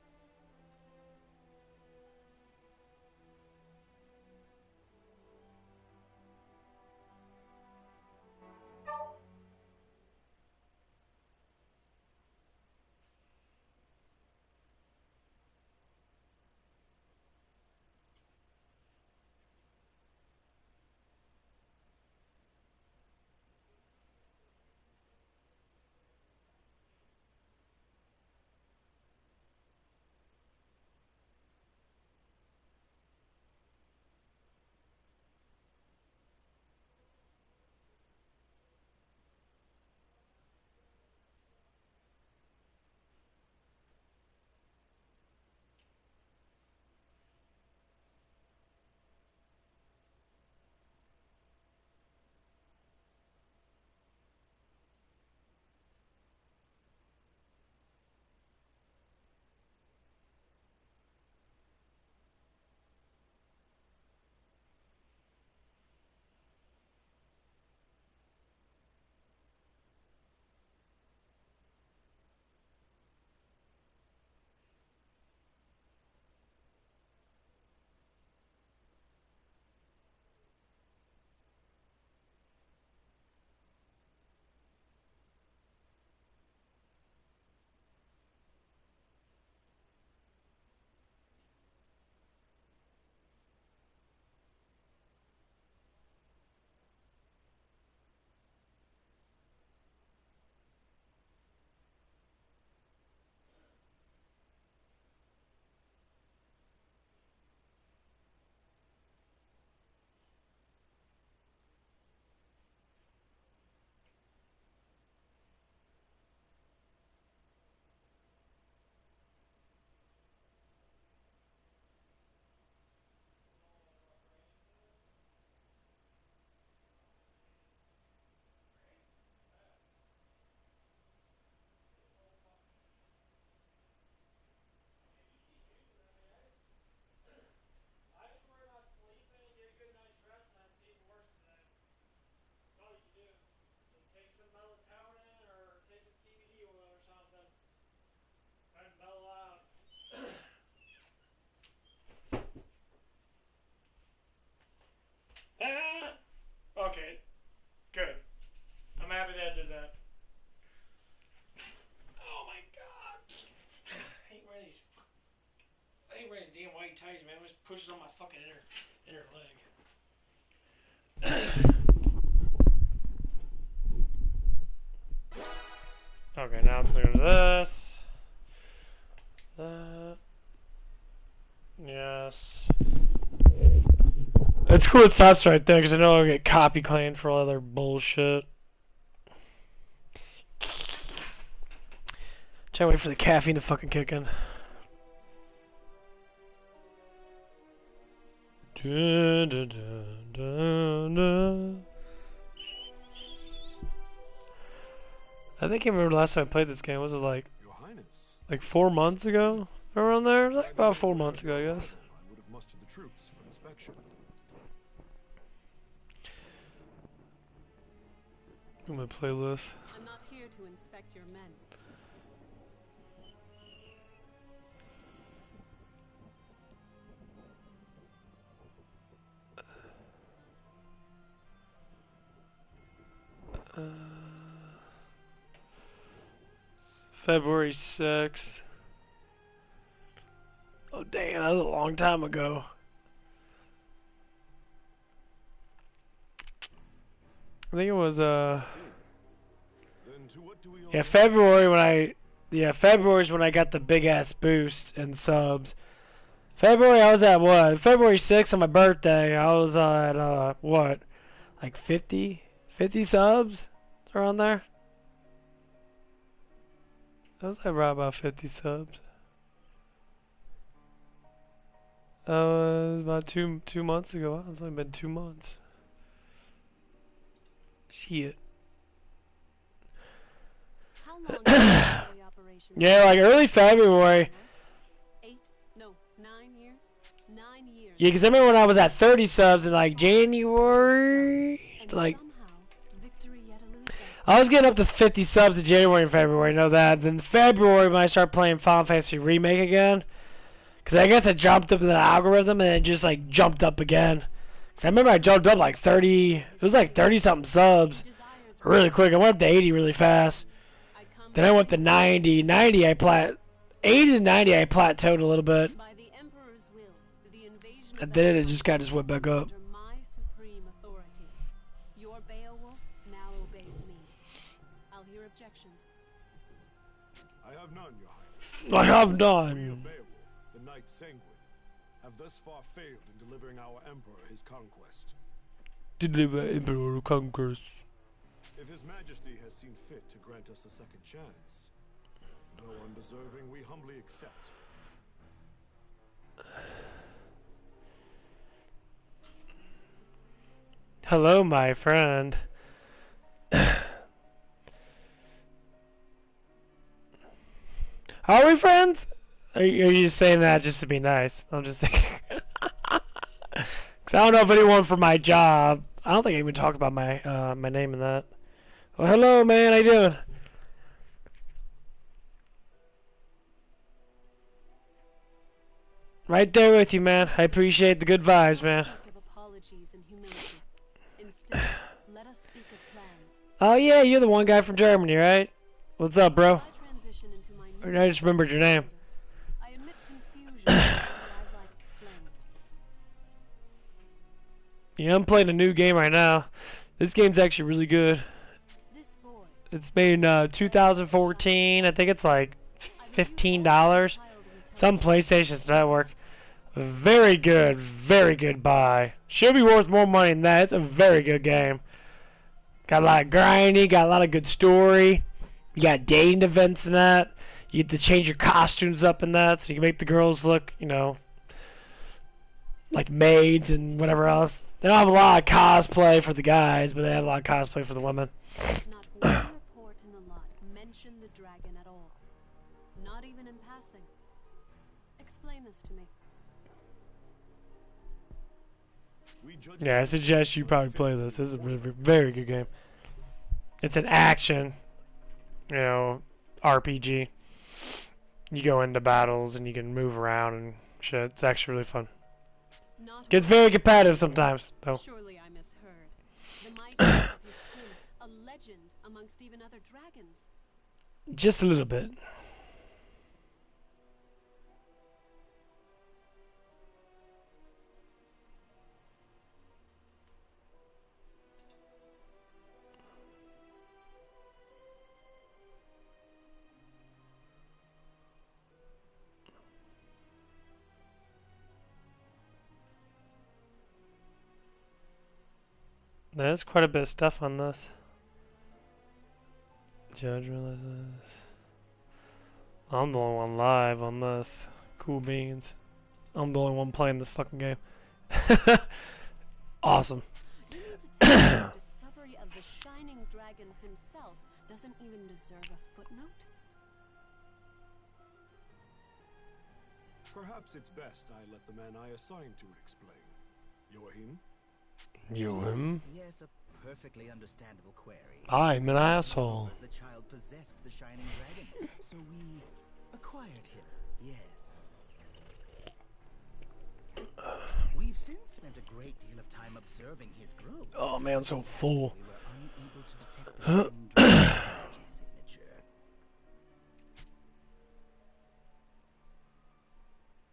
Mike Tyson, man. I was pushing on my fucking inner leg. Okay, now it's gonna go to this. That. Yes. It's cool it stops right there because I know I'll get copy claimed for all other bullshit. Can't wait for the caffeine to fucking kick in. Dun, dun, dun, dun, dun. I think I remember the last time I played this game. Was it like 4 months ago? Around there? It was like about 4 months ago, I guess. I would have mustered the troops for inspection. I'm gonna play this. I'm not here to inspect your men. February 6th. Oh damn, that was a long time ago. I think it was yeah, February when February is when I got the big ass boost in subs. February I was at what? February 6th on my birthday, I was at what? Like 50 subs around there. I was right about 50 subs. It was about two months ago. It's only been 2 months. Shit. How long is the operation? Yeah, like early February. 9 years? 9 years. Yeah, because I remember when I was at 30 subs in like January, like I was getting up to 50 subs in January and February, I know that. Then February when I started playing Final Fantasy Remake again, because I guess I jumped up in the algorithm and it just like jumped up again. Because I remember I jumped up like 30, it was like 30 something subs really quick. I went up to 80 really fast. Then I went to 90. 80 to 90 I plateaued a little bit. And then it just kind of went back up. I have none, Your Highness. I have We of none. Beowulf, the Knight Sanguine, have thus far failed in delivering our Emperor his conquest. Deliver Emperor Conquest. If His Majesty has seen fit to grant us a second chance, though undeserving, we humbly accept. Hello, my friend. Are we friends? Are you just saying that just to be nice? I'm just thinking. Cause I don't know if anyone for my job. I don't think I even talked about my my name in that. Well, hello, man. How you doing? Right there with you, man. I appreciate the good vibes, man. Oh yeah, you're the one guy from Germany, right? What's up, bro? I just remembered your name. Yeah, I'm playing a new game right now. This game's actually really good. It's made in 2014. I think it's like $15. Some PlayStation Network. Very good buy. Should be worth more money than that. It's a very good game. Got a lot of grinding, got a lot of good story. You got dating events in that. You get to change your costumes up in that, so you can make the girls look, you know, like maids and whatever else. They don't have a lot of cosplay for the guys, but they have a lot of cosplay for the women. Not one report in the lot mentioned the dragon at all. Not even in passing. Explain this to me. Yeah, I suggest you probably play this. This is a really, very good game. It's an action, you know, RPG. You go into battles and you can move around and shit. It's actually really fun. Gets very competitive sometimes, though. Surely I misheard. The mightiest of his kin, a legend amongst even other dragons. Just a little bit. There's quite a bit of stuff on this. Judge realizes. I'm the only one live on this. Cool beans. I'm the only one playing this fucking game. Awesome. You mean to tell me the discovery of the Shining Dragon himself doesn't even deserve a footnote? Perhaps it's best I let the man I assigned to it explain. Joachim? You Yes, a perfectly understandable query. I'm an asshole. The child possessed the Shining Dragon, so we acquired him. Yes. We've since spent a great deal of time observing his growth. Oh man, I'm so full. We were unable to detect the Shining Dragon's energy signature.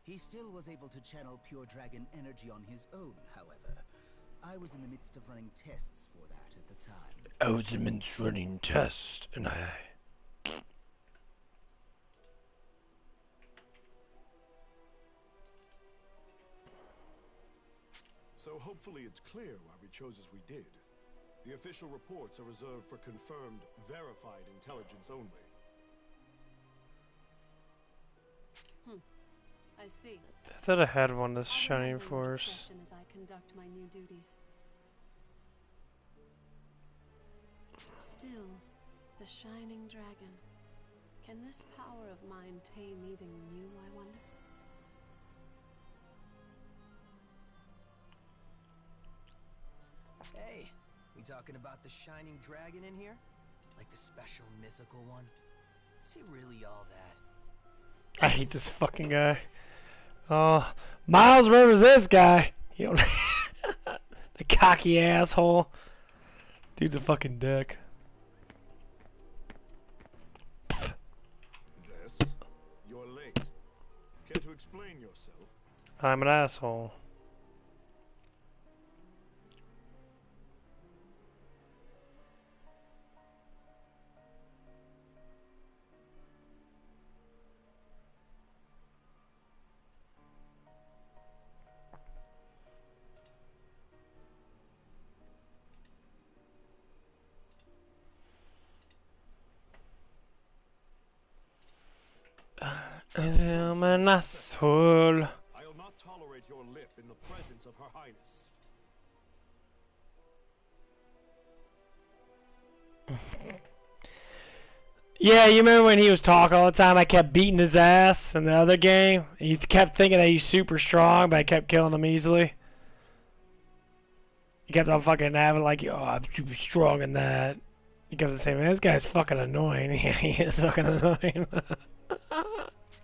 He still was able to channel pure dragon energy on his own, however. I was in the midst of running tests for that at the time. I was immense running test, and I. So hopefully it's clear why we chose as we did. The official reports are reserved for confirmed, verified intelligence only. I see. I thought I had one that's I'll Shining remember your Force. discretion as I conduct my new duties. Still, the Shining Dragon. Can this power of mine tame even you, I wonder? Hey, we talking about the Shining Dragon in here? Like the special mythical one? Is he really all that? I hate this fucking guy. Oh, Miles remembers this guy. You know, the cocky asshole. Dude's a fucking dick. Zest, you're late. Care to explain yourself? I'm an asshole. I'm an asshole. I'll not tolerate your lip in the presence of Her Highness. Yeah, you remember when he was talking all the time? I kept beating his ass in the other game. He kept thinking that he's super strong, but I kept killing him easily. He kept on fucking having like, oh, I'm super strong in that. He kept saying, man, this guy's fucking annoying. Yeah, he is fucking annoying.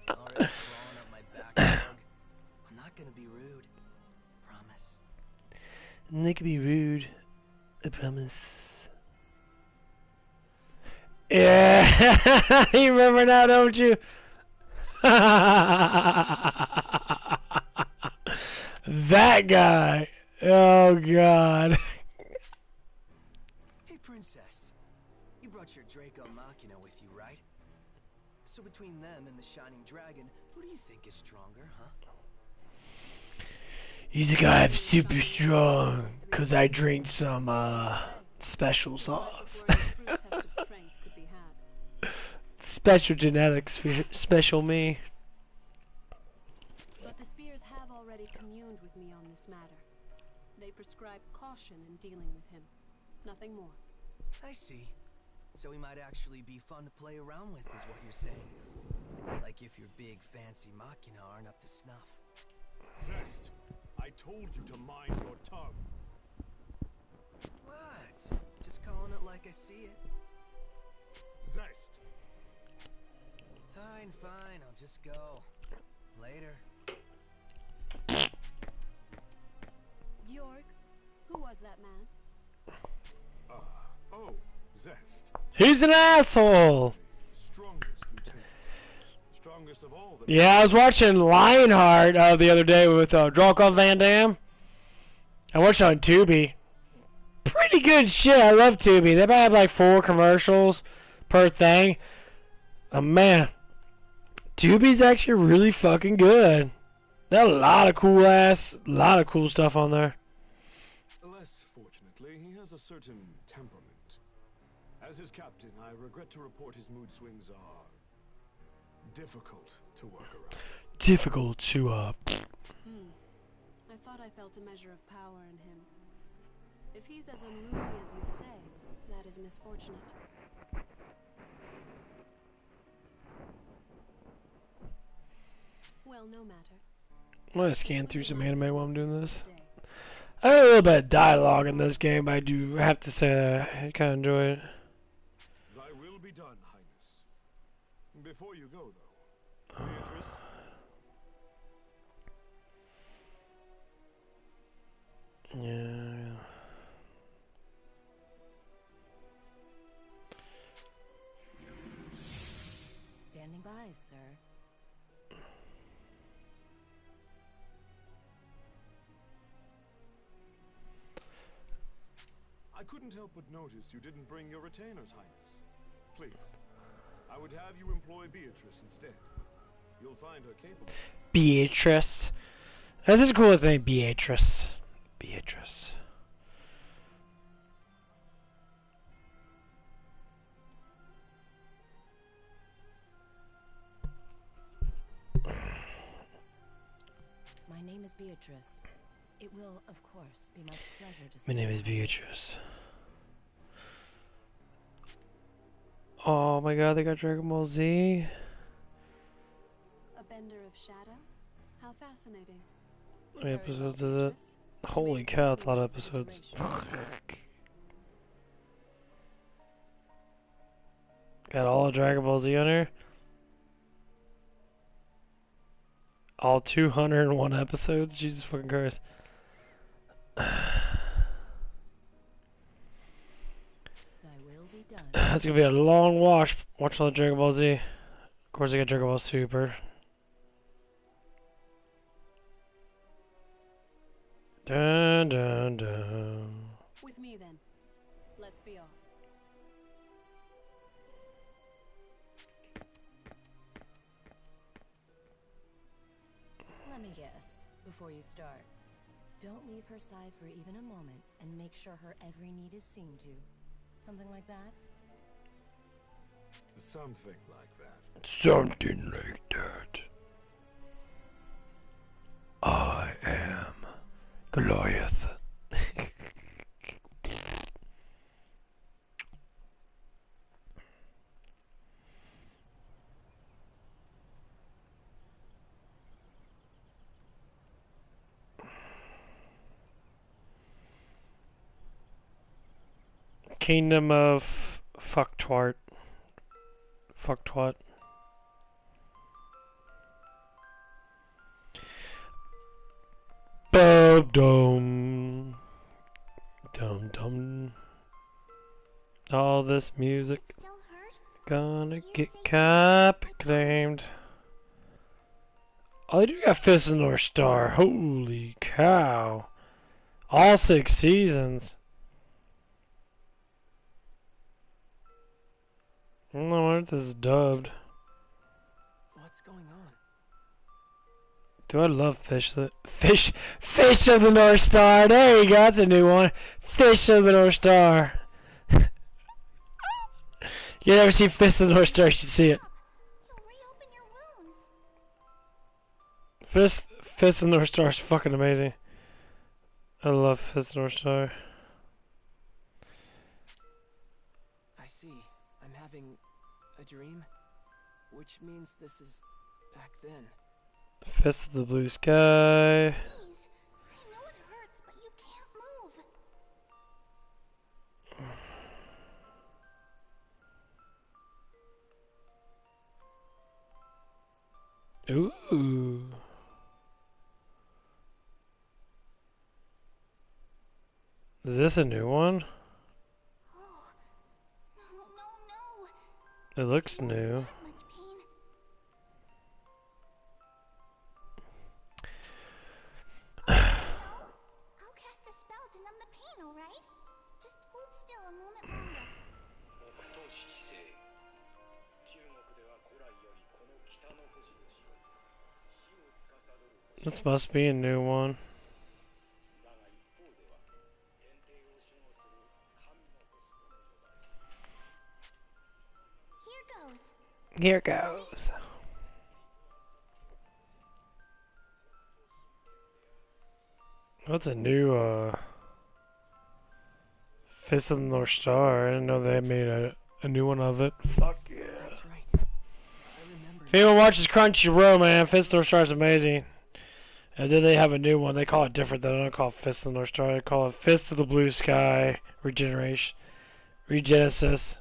Already crawling up my back, dog. I'm not gonna be rude. Promise. They can be rude. I promise. Yeah, you remember now, don't you? That guy. Oh God. Hey, Princess. You brought your Draco Machina with you, right? So between them and the Shining Dragon, who do you think is stronger, huh? He's a guy I'm super strong, 'cause I drink some, special sauce. Special genetics for special me. But the Spears have already communed with me on this matter. They prescribe caution in dealing with him. Nothing more. I see. So he might actually be fun to play around with, is what you're saying. Like if your big fancy Machina aren't up to snuff. Zest, I told you to mind your tongue. What? Just calling it like I see it. Zest. Fine, fine, I'll just go. Later. Georg, who was that man? Oh, Zest. He's an asshole. Strongest lieutenant. Strongest of all the... Yeah, I was watching Lionheart the other day with Draco Van Damme. I watched it on Tubi. Pretty good shit. I love Tubi. They probably have like 4 commercials per thing. Oh man, Tubi's actually really fucking good. There's a lot of cool stuff on there. Less fortunately, he has a certain temperament. As his captain, I regret to report his mood swings are difficult to work around. Difficult to I thought I felt a measure of power in him. If he's as unruly as you say, that is misfortunate. Well, no matter. I'm gonna scan through some anime while I'm doing this. I have a little bit of dialogue in this game, but I do have to say I kind of enjoy it. Thy will be done, Highness. Before you go, though, Beatrice. Yeah. Standing by, sir. I couldn't help but notice you didn't bring your retainers, Highness. Please, I would have you employ Beatrice instead. You'll find her capable. Beatrice. That's as cool as name, Beatrice. Beatrice. My name is Beatrice. It will, of course, be my pleasure to see My name you. is Beatrice. Oh my god, they got Dragon Ball Z. A bender of shadow? How fascinating. How many episodes is it? Holy cow, it's a lot of episodes. Got all of Dragon Ball Z on here. All 201 episodes? Jesus fucking Christ. That's gonna be a long watch. Watch all the Dragon Ball Z. Of course, I got Dragon Ball Super. Dun dun dun. With me then. Let's be off. Let me guess, before you start. Don't leave her side for even a moment, and make sure her every need is seen to. Something like that? Something like that. Something like that. I am Goliath. Kingdom of Fucktwart. Fucktwat. Dum dum dum. All this music gonna get copy claimed. Oh, they do got Fist of the North Star. Holy cow! All 6 seasons. I don't know if this is dubbed. What's going on? Do I love Fish of the North Star? There you go, that's a new one. Fish of the North Star. You never see Fist of the North Star, you should see it. Fist of the North Star is fucking amazing. I love Fist of the North Star. I see. I'm having a dream, which means this is back then. Fist of the Blue Sky. Please. I know it hurts, but you can't move. Ooh. Is this a new one? Oh, no. It looks new. Much pain. I'll cast a spell to numb the pain, alright? Just hold still a moment longer. This must be a new one. goes. Here goes. What's a new Fist of the North Star? I didn't know they made a new one of it. Fuck yeah. That's right. I remember. If anyone watches Crunchyroll, man, Fist of the North Star is amazing. And then they have a new one. They call it different. They don't call it Fist of the North Star. They call it Fist of the Blue Sky Regeneration. Regenesis.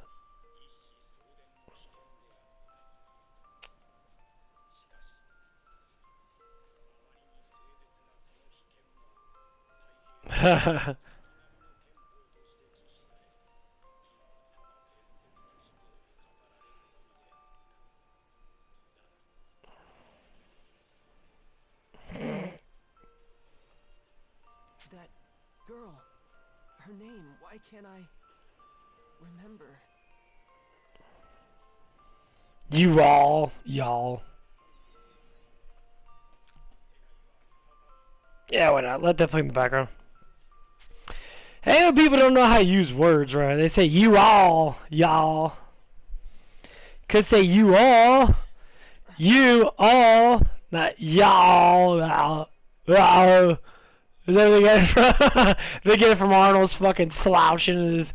That girl. Her name. Why can't I remember? Y'all. Yeah, why not? Let that play in the background. Hey, when people don't know how to use words, right? They say you all, y'all. Could say you all, not y'all. Is that where they get it from? They get it from Arnold's fucking slouching in his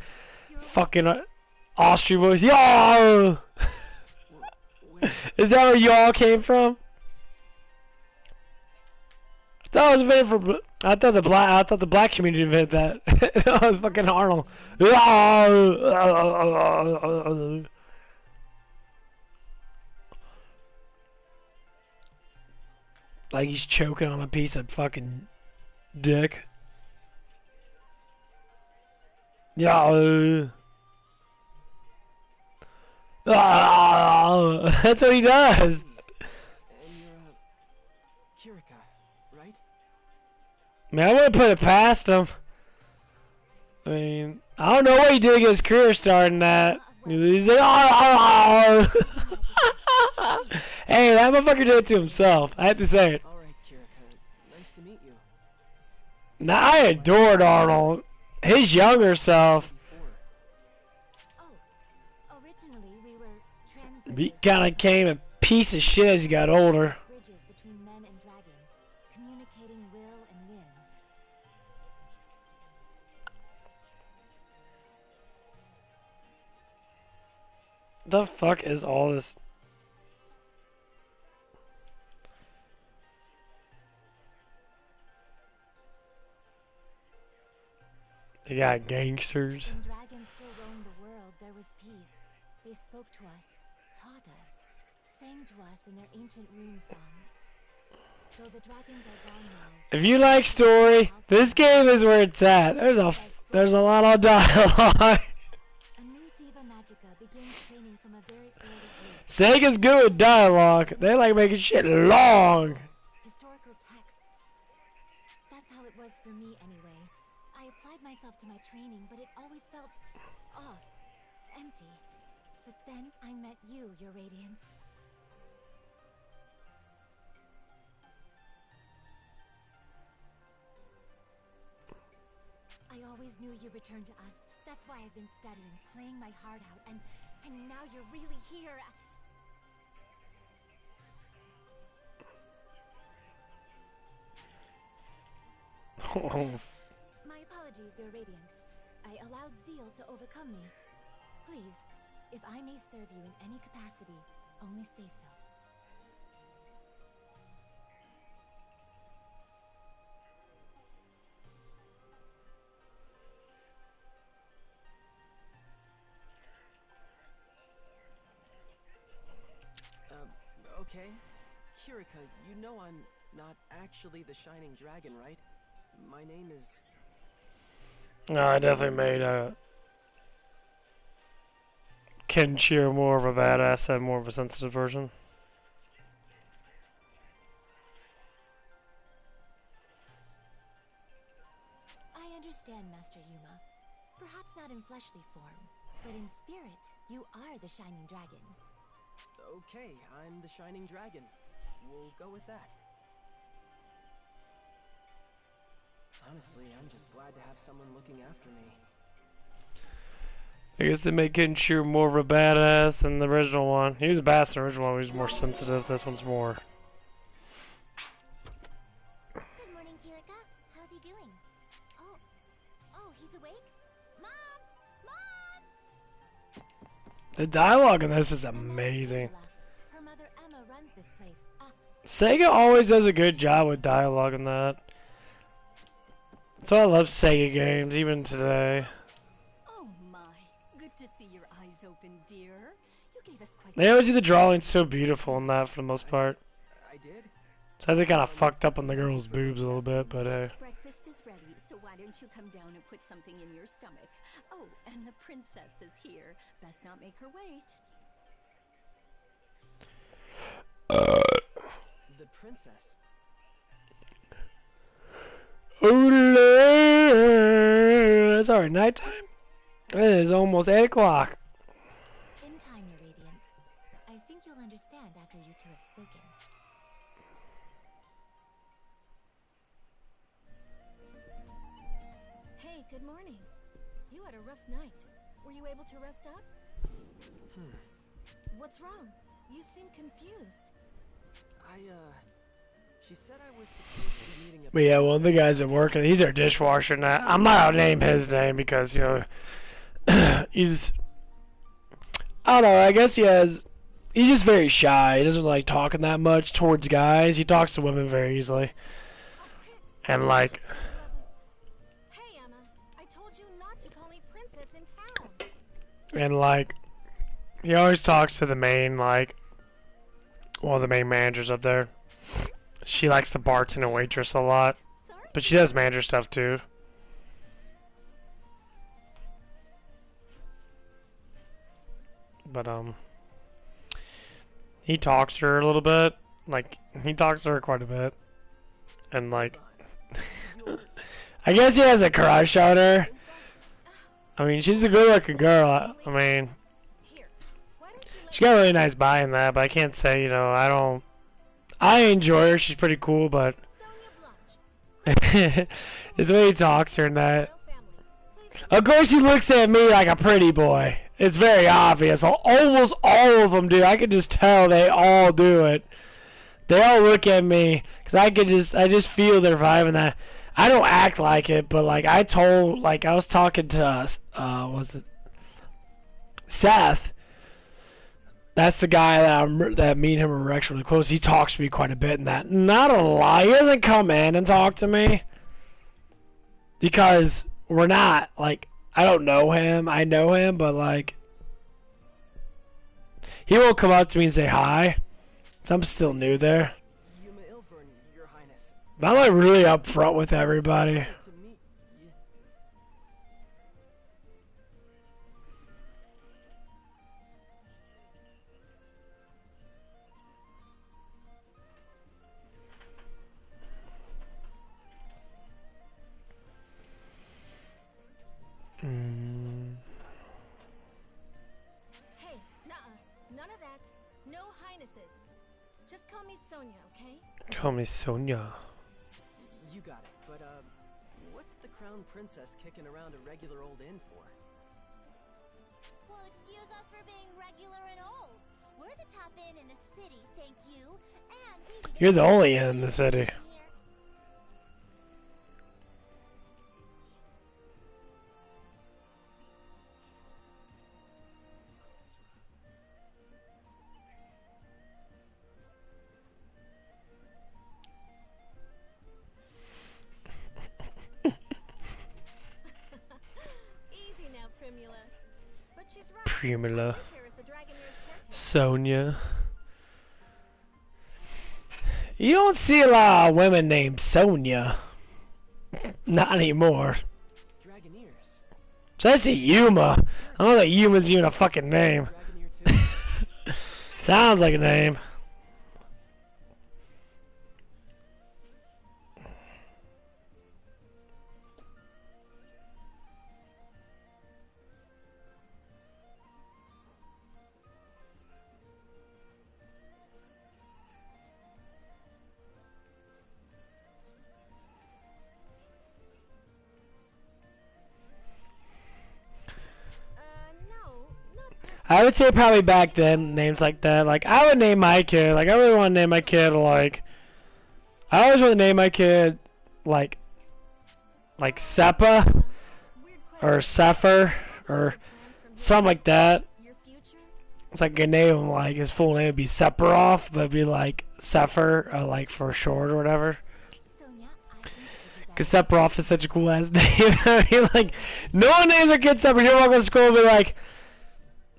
fucking Austrian voice. Y'all. Is that where y'all came from? I thought it was invented for. I thought the black community invented that. That was fucking Arnold. Like he's choking on a piece of fucking dick. Yeah. That's what he does. And you're Kirika, right? Man, I wouldn't put it past him. I mean, I don't know what he did to get his career starting that. He's like, hey, that motherfucker did it to himself. I have to say it. All right, Kirika. Nice to meet you. Now, I adored Arnold. His younger self. Oh, originally we were translators. He kind of came a piece of shit as he got older. Bridges between men and dragons, communicating will and whim. The fuck is all this? They got gangsters. When dragons still roamed the world, there was peace. They spoke to us, taught us, sang to us in their ancient rune songs. Though the dragons are gone now. If you like story, this game is where it's at. There's a lot of dialogue. A new Diva Magica begins training from a very early age. Sega's good with dialogue. They like making shit long. Historical texts. That's how it was for me anyway. I applied myself to my training, but it always felt off, empty. But then I met you, Your Radiance. I always knew you'd return to us. That's why I've been studying, playing my heart out, and now you're really here. My apologies, Your Radiance. I allowed zeal to overcome me. Please, if I may serve you in any capacity, only say so. Okay. Kirika, you know I'm not actually the Shining Dragon, right? My name is... No, I definitely made Kenshiro more of a badass and more of a sensitive version. I understand, Master Yuma. Perhaps not in fleshly form, but in spirit, you are the Shining Dragon. Okay, I'm the Shining Dragon. We'll go with that. Honestly, I'm just glad to have someone looking after me. I guess they make Kenshiro more of a badass than the original one. He was a badass in the original one, he was more sensitive. This one's more. Good morning, Kirika. How's he doing? Oh, he's awake? Mom! Mom! The dialogue in this is amazing. Her mother Emma runs this place. Sega always does a good job with dialogue in that. That's why I love Sega games, even today. Oh my, good to see your eyes open, dear. You gave us quite. They always do the drawing so beautiful in that for the most part. I did? So I think kind of fucked up on the girl's boobs a little bit, but hey. Breakfast is ready, so why don't you come down and put something in your stomach? Oh, and the princess is here. Best not make her wait. The princess. It's already nighttime. It is almost 8 o'clock. In time, Your Radiance. I think you'll understand after you two have spoken. Hey, good morning. You had a rough night. Were you able to rest up? What's wrong? You seem confused. She said I was supposed to be meeting a But yeah, one of the guys at work, he's our dishwasher now. I'm not gonna name his name because, you know, he's, I don't know, I guess he's just very shy. He doesn't like talking that much towards guys. He talks to women very easily. And like, Hey, Emma. I told you not to call me princess in town. and like, he always talks to the main, like, one of the main managers up there. She likes to bartend and waitress a lot. But she does manager stuff too. But he talks to her a little bit. Like, he talks to her quite a bit. And like, I guess he has a crush on her. I mean, she's a good looking girl. I mean, she got a really nice body in that, but I can't say, you know, I enjoy her, she's pretty cool, but it's the way he talks to her and that. Of course he looks at me like a pretty boy. It's very obvious. Almost all of them do. I can just tell they all do it. They all look at me, because I just feel their vibe and that. I don't act like it, but like I was talking to, was it Seth? That's the guy that me and him are actually really close. He talks to me quite a bit and that. Not a lie. He doesn't come in and talk to me. Because we're not, like, I don't know him. I know him, but, like, he won't come up to me and say hi. So I'm still new there. Yuma Ilvern, Your Highness. But I'm, like, really upfront with everybody. To meet you. Hey, none of that. No highnesses. Just call me Sonia, okay? Call me Sonia. You got it. But what's the crown princess kicking around a regular old inn for? Well, excuse us for being regular and old. We're the top inn in the city, thank you. And we You're the only in the city. Easy now, Primula. But she's right. Primula. Here is the Dragoneer's caretaker. Sonia. You don't see a lot of women named Sonia. Not anymore. Dragoneers. So I see Yuma. I don't know that Yuma's even a fucking name. Dragoneer too. Sounds like a name. I would say probably back then names like that. Like I would name my kid. Like I really want to name my kid like. I always want to name my kid like Seppa or Sepher or something like that. It's like a name him like his full name would be Sephiroth, but it'd be like Sepher, like for short or whatever. Cause Sephiroth is such a cool ass name. I mean, like no one names their kid Sephiroth. You walk to school and be like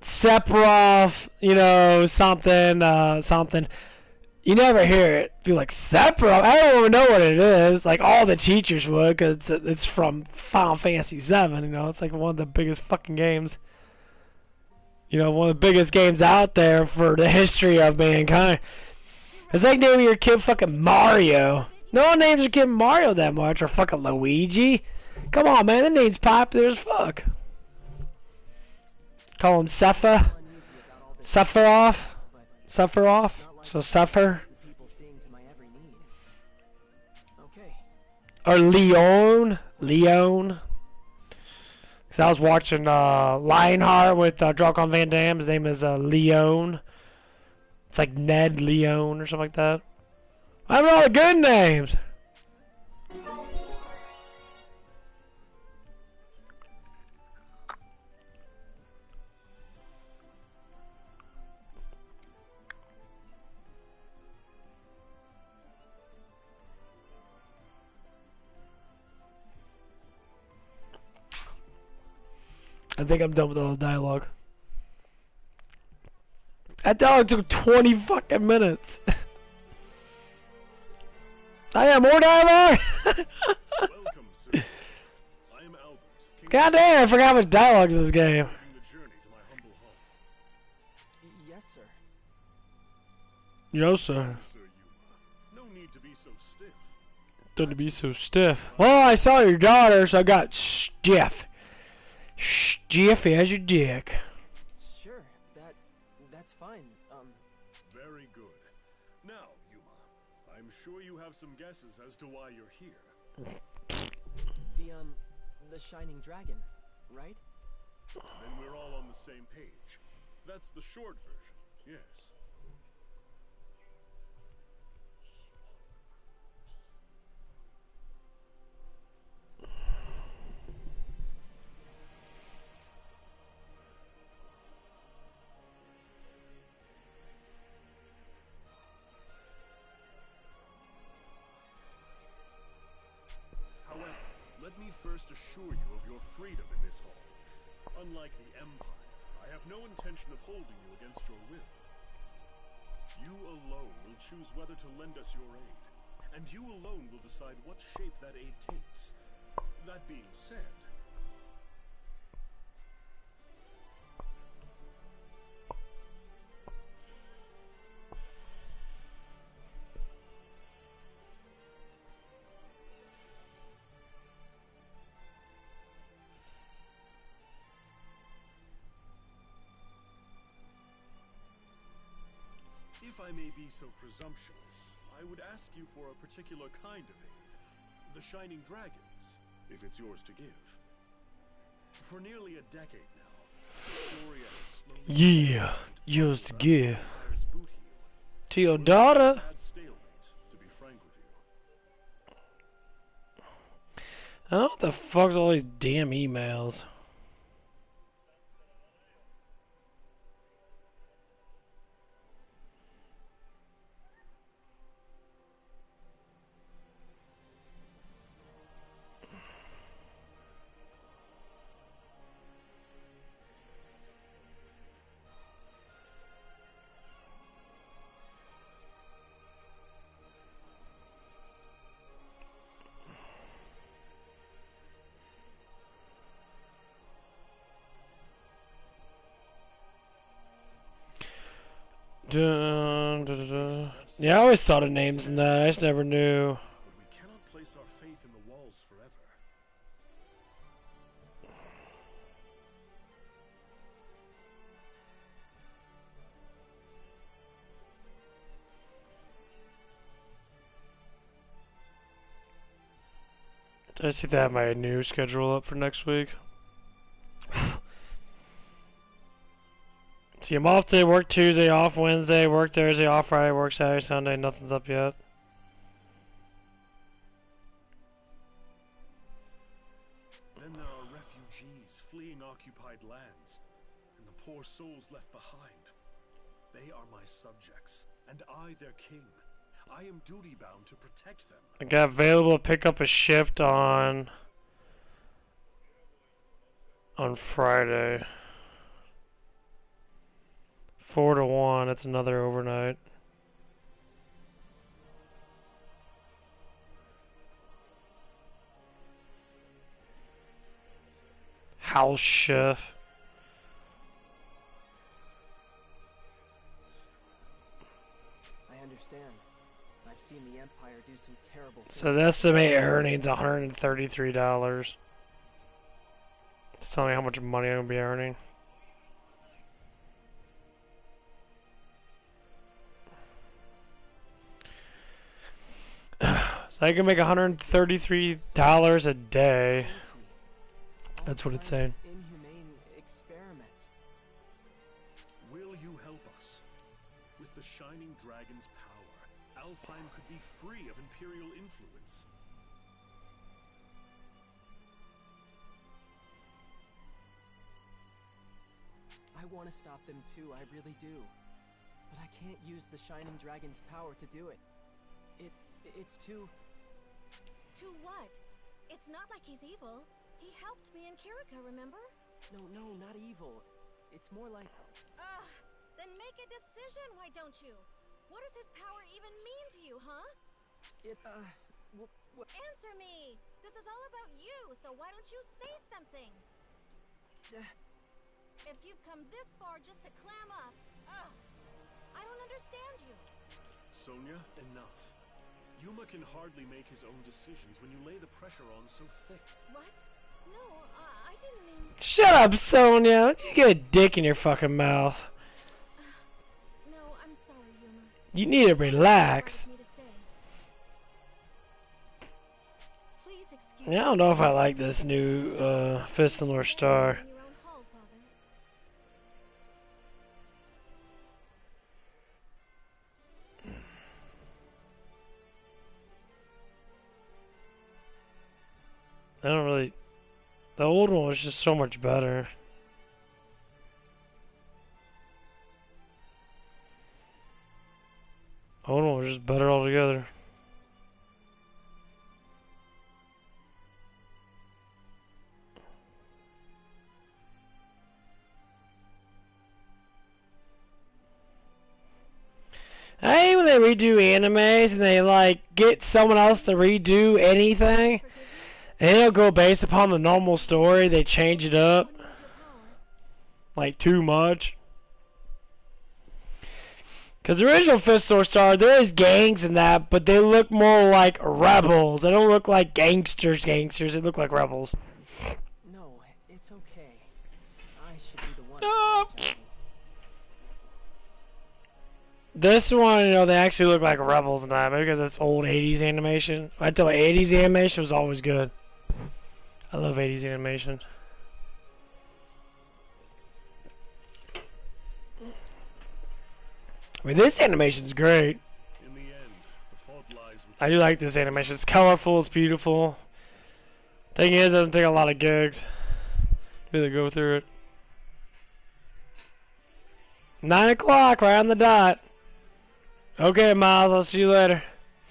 Sephiroth, you know, something, something. You never hear it. Be like Sephiroth. I don't even know what it is. Like all the teachers would, cause it's from Final Fantasy VII. You know, it's like one of the biggest fucking games. You know, one of the biggest games out there for the history of mankind. It's like naming your kid fucking Mario. No one names their kid Mario that much, or fucking Luigi. Come on, man, that name's popular as fuck. Call him Sephiroth. Sephiroth. So Sepher. Or Leon. Cause I was watching Lionheart with Draco Van Damme. His name is Leon. It's like Ned Leon or something like that. I have all the good names. I think I'm done with all the dialogue. That dialogue took 20 fucking minutes. I have more dialogue? Welcome, sir. I am Albert. God damn, I forgot how much dialogue's in this game. Yes, sir. Yo, sir. Sir Yuma. No need to be so stiff. Don't be so stiff. Well, I saw your daughter, so I got stiff. Stiff as your dick. Sure, that's fine. Very good. Now, Yuma, I'm sure you have some guesses as to why you're here. The Shining Dragon, right? Then we're all on the same page. That's the short version, yes. Let me first assure you of your freedom in this hall. Unlike the Empire, I have no intention of holding you against your will. You alone will choose whether to lend us your aid, and you alone will decide what shape that aid takes. That being said... If I may be so presumptuous, I would ask you for a particular kind of aid. The Shining Dragons, if it's yours to give. For nearly a decade now, Historia has slowly... Yeah, yours to give. To your daughter? To be frank with you. I don't know what the fuck's all these damn emails. Dun, dun, dun, dun. Yeah, I always saw the names in that. I just never knew. But we cannot place our faith in the walls forever. Did I see that my new schedule up for next week? See, I'm off today, work Tuesday, off Wednesday, work Thursday, off Friday, work Saturday, Sunday. Nothing's up yet. Then there are refugees fleeing occupied lands, and the poor souls left behind. They are my subjects, and I their king. I am duty-bound to protect them. I got available to pick up a shift on Friday. 4 to 1, it's another overnight. House chef. I understand. I've seen the Empire do some terrible things. Says estimated earnings $133. It's telling me how much money I'm gonna be earning. So I can make $133 a day. That's what it's saying. Inhumane experiments. Will you help us? With the Shining Dragon's power, Alfheim could be free of Imperial influence. I want to stop them too, I really do. But I can't use the Shining Dragon's power to do it. It's too... To what? It's not like he's evil. He helped me in Kirika, remember? No, not evil. It's more like... Ugh, then make a decision, why don't you? What does his power even mean to you, huh? Answer me! This is all about you, so why don't you say something? If you've come this far just to clam up, ugh, I don't understand you. Sonia, enough. Yuma can hardly make his own decisions when you lay the pressure on so thick. What? No, I didn't mean... Shut up, Sonia! You get a dick in your fucking mouth. No, I'm sorry, Yuma. You need to relax. Please excuse Yeah, I don't know if I like this new Fist and North Star. I don't really... The old one was just so much better. The old one was just better altogether. I hate when they redo animes and they like get someone else to redo anything. And it'll go based upon the normal story. They change it up. Like, too much. Because the original Fist North Star, there is gangs in that, but they look more like rebels. They don't look like gangsters. They look like rebels. No, it's okay. I should be the one apologizing. This one, you know, they actually look like rebels in that. Maybe because it's old 80s animation. I tell you, 80s animation was always good. I love 80s animation. I mean, this animation's great. In the end, the fault lies with... I do like this animation. It's colorful, it's beautiful. Thing is, it doesn't take a lot of gigs. Really go through it. 9 o'clock, right on the dot. Okay, Miles, I'll see you later.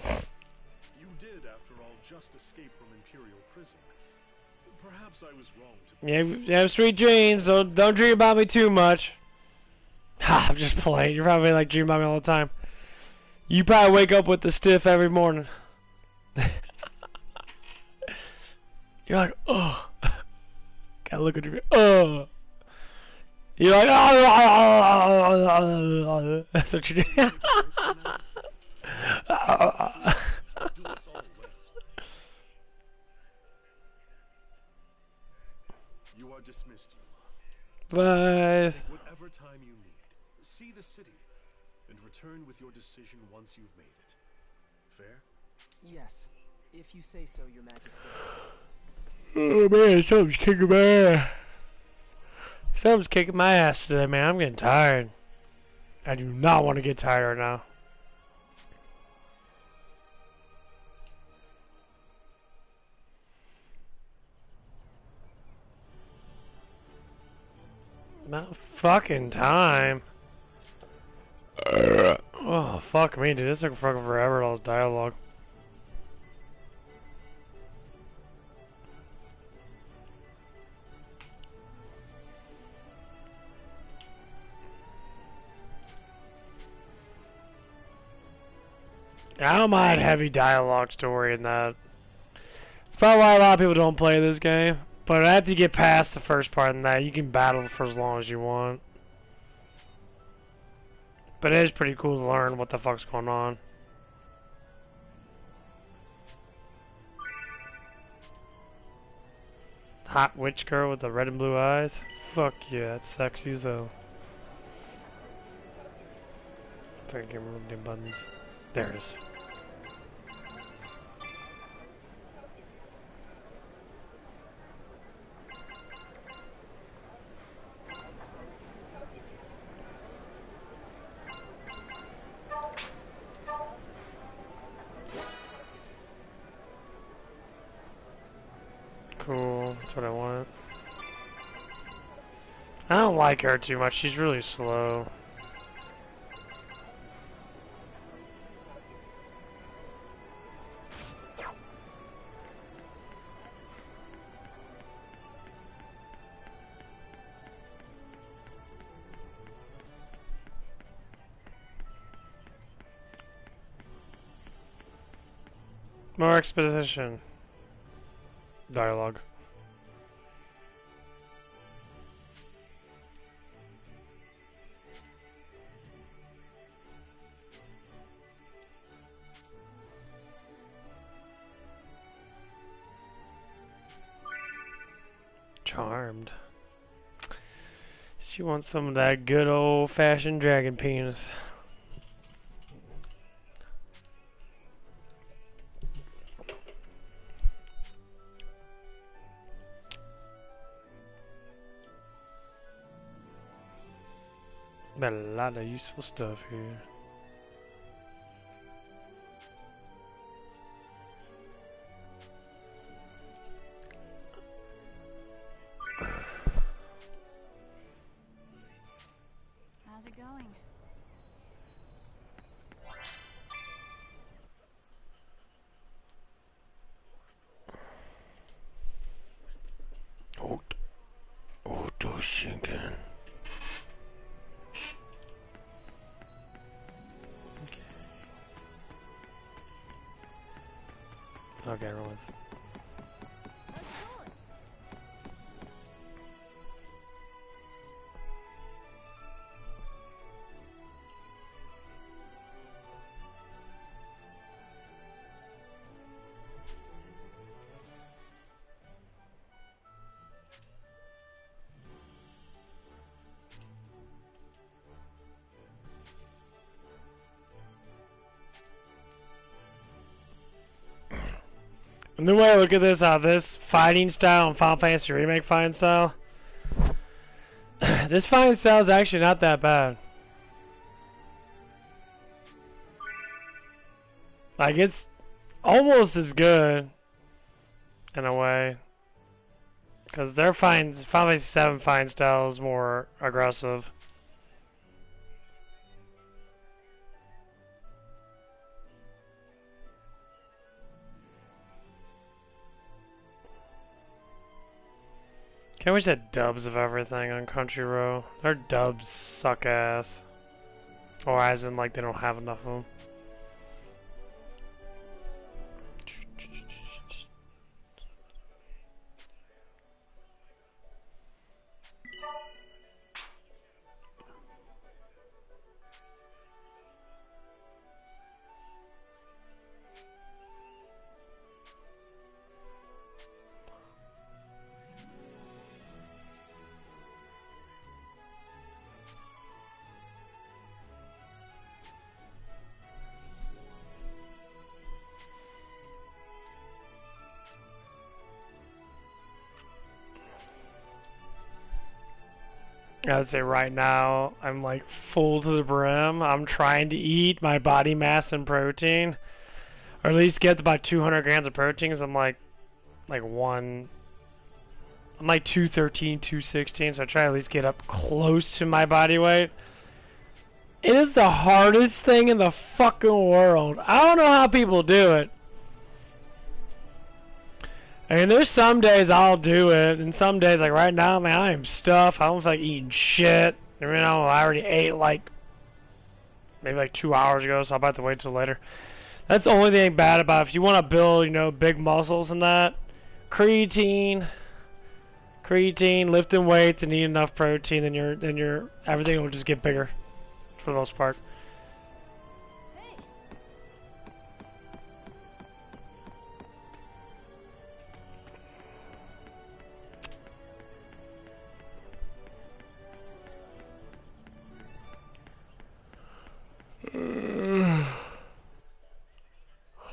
You did, after all, just escape from Imperial prison. Perhaps I was wrong to... Yeah, you have sweet dreams. Don't dream about me too much. Ha, I'm just playing. You're probably like dreaming about me all the time. You probably wake up with the stiff every morning. You're like, oh. Gotta look at your... Oh. You're like, oh. That's what you do. You are dismissed, Bye. Take whatever time you need. See the city, and return with your decision once you've made it. Fair? Yes, if you say so, Your Majesty. Oh man, something's kicking my ass. Someone's kicking my ass today, man. I'm getting tired. I do not want to get tired right now. Not fucking time. Oh, fuck me, dude. This took fucking forever, all this dialogue. I don't mind heavy dialogue story in that. It's probably why a lot of people don't play this game. But after you get past the first part in that, you can battle for as long as you want. But it is pretty cool to learn what the fuck's going on. Hot witch girl with the red and blue eyes? Fuck yeah, that's sexy as hell. If I can remove the buttons. There it is. Cool, that's what I want. I don't like her too much, she's really slow. More exposition. Dialogue. Charmed. She wants some of that good old-fashioned dragon penis. Got a lot of useful stuff here. How's it going? Shinken. Okay, roll with. And the way I look at this fighting style and Final Fantasy Remake fighting style, this fighting style is actually not that bad. Like, it's almost as good in a way, because their Final Fantasy 7 fighting style is more aggressive. I wish they had dubs of everything on Crunchyroll. Their dubs suck ass. Or as in, like, they don't have enough of them. I would say right now I'm like full to the brim. I'm trying to eat my body mass and protein, or at least get about 200 grams of protein. Cause I'm like I'm like 213, 216. So I try to at least get up close to my body weight. It is the hardest thing in the fucking world. I don't know how people do it. I mean, there's some days I'll do it, and some days, like right now, man, I am stuffed. I don't feel like eating shit. You know, I already ate like maybe like 2 hours ago, so I'll have to wait till later. That's the only thing bad about it. If you want to build, you know, big muscles and that, creatine, lifting weights, and eat enough protein, then your everything will just get bigger, for the most part.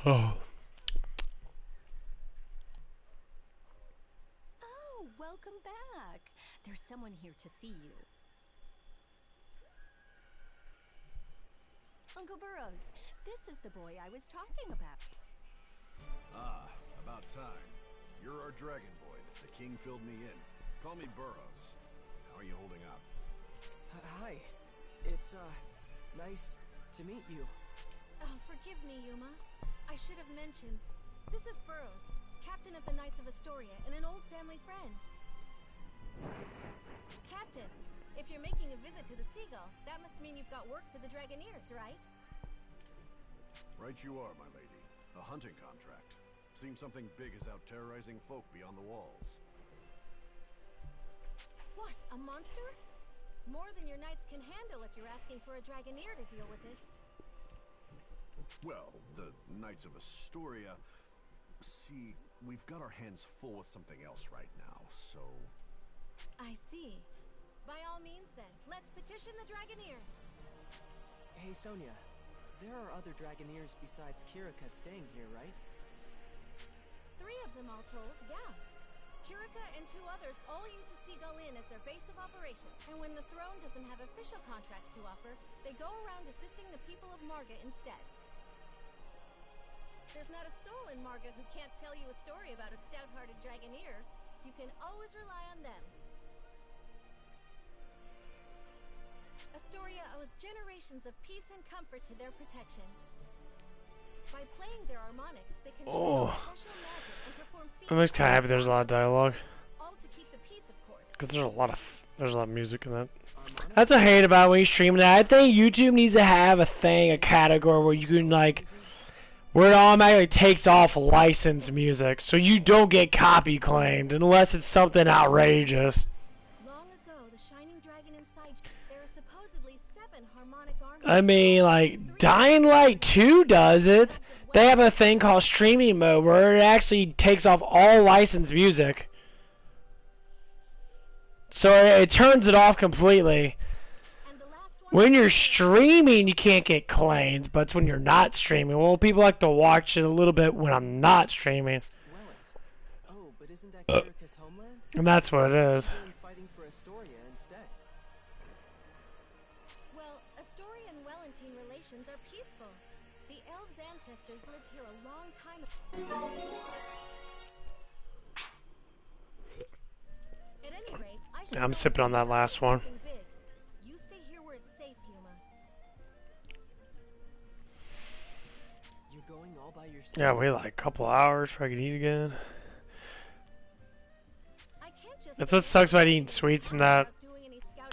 Oh. Oh, welcome back. There's someone here to see you. Uncle Burrows, this is the boy I was talking about. Ah, about time. You're our dragon boy that the king filled me in. Call me Burrows. How are you holding up? Hi. It's, nice to meet you. Oh, forgive me, Yuma. I should have mentioned. This is Burrows, captain of the Knights of Astoria and an old family friend. Captain, if you're making a visit to the Seagull, that must mean you've got work for the Dragoneers, right? Right you are, my lady. A hunting contract. Seems something big is out terrorizing folk beyond the walls. What, a monster? More than your knights can handle if you're asking for a Dragoneer to deal with it. Well, the Knights of Astoria... See, we've got our hands full with something else right now, so... I see. By all means then, let's petition the Dragoneers. Hey, Sonia. There are other Dragoneers besides Kirika staying here, right? 3 of them all told, yeah. Kirika and 2 others all use the Seagull Inn as their base of operations. And when the throne doesn't have official contracts to offer, they go around assisting the people of Marga instead. There's not a soul in Marga who can't tell you a story about a stout-hearted Dragoneer. You can always rely on them. Astoria owes generations of peace and comfort to their protection. By playing their harmonics, they can show special magic and perform feats. I'm just kind of happy there's a lot of dialogue. All to keep the peace, of course. Because there's a lot of music in that. That's what I hate about when you stream that. I think YouTube needs to have a category where you can like, where it automatically takes off licensed music, so you don't get copy claimed unless it's something outrageous. Long ago, the shining dragon inside you, there are supposedly 7 harmonic armies. I mean, like, Dying Light 2 does it. They have a thing called streaming mode where it actually takes off all licensed music. So it turns it off completely. When you're streaming, you can't get claimed, but it's when you're not streaming. Well, people like to watch it a little bit when I'm not streaming. Oh, but isn't that Kirika's homeland? And that's what it is. Fighting for Astoria instead. Well, Astoria and Wellentine relations are peaceful. The elves' ancestors lived here a long time ago. At any rate, I should I'm sipping on that last one. You stay here where it's safe, Yuma. You're going all by yourself? Yeah, wait like a couple hours before I can eat again. That's what sucks about eating sweets and that.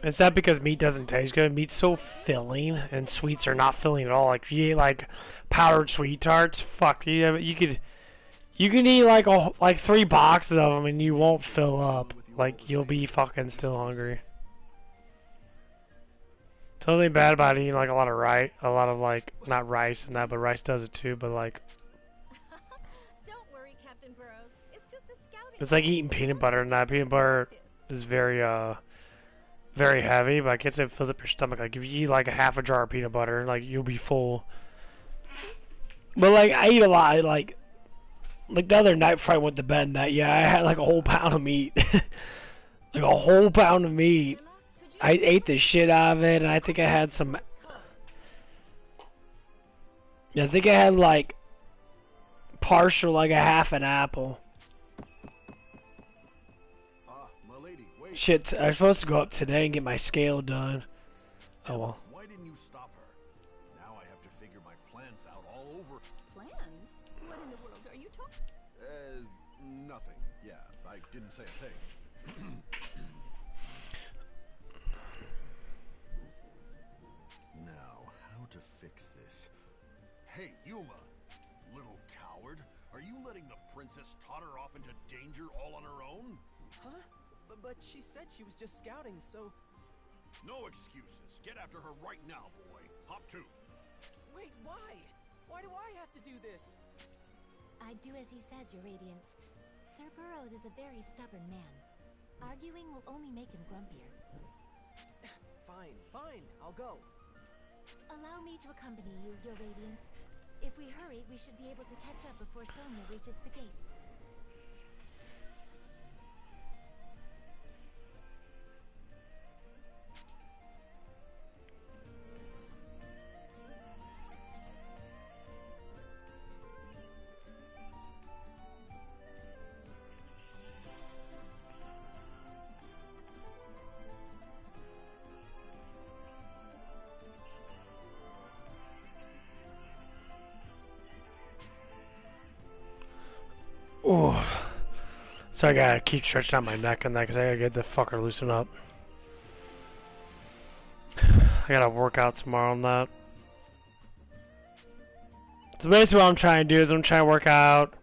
It's not because meat doesn't taste good. Meat's so filling, and sweets are not filling at all. Like if you eat like powdered sweet tarts, fuck, you can eat like 3 boxes of them and you won't fill up. Like you'll be fucking still hungry. Totally bad about eating like a lot of rice, like not rice and that, but rice does it too. But like, Don't worry, Captain Burrows. It's just a scouting. it's like eating peanut butter and that. Peanut butter is very very heavy, but I can't say it fills up your stomach. Like if you eat like a half a jar of peanut butter, like you'll be full. But like I eat a lot. Like the other night before I went to bed, I had like a whole pound of meat. Like a whole pound of meat. Could you I ate the shit out of it, and I think I had some. Yeah, I think I had like partial, like a half an apple. Milady, wait. Shit, I was supposed to go up today and get my scale done. Oh well. Why didn't you stop her? Now I have to figure my plans out all over. Plans? What in the world are you talking? Nothing. Yeah, I didn't say a thing. Now, how to fix this? Hey, Yuma! Little coward! Are you letting the princess totter off into danger all on her own? Huh? But she said she was just scouting, so... No excuses. Get after her right now, boy. Hop to. Wait, why? Why do I have to do this? I do as he says, Your Radiance. Sir Burroughs is a very stubborn man. Arguing will only make him grumpier. Fine, I'll go. Allow me to accompany you, Your Radiance. If we hurry, we should be able to catch up before Sonia reaches the gates. Oh, so I gotta keep stretching out my neck and that because I gotta get the fucker loosened up. I gotta work out tomorrow on that. So basically what I'm trying to do is I'm trying to work out.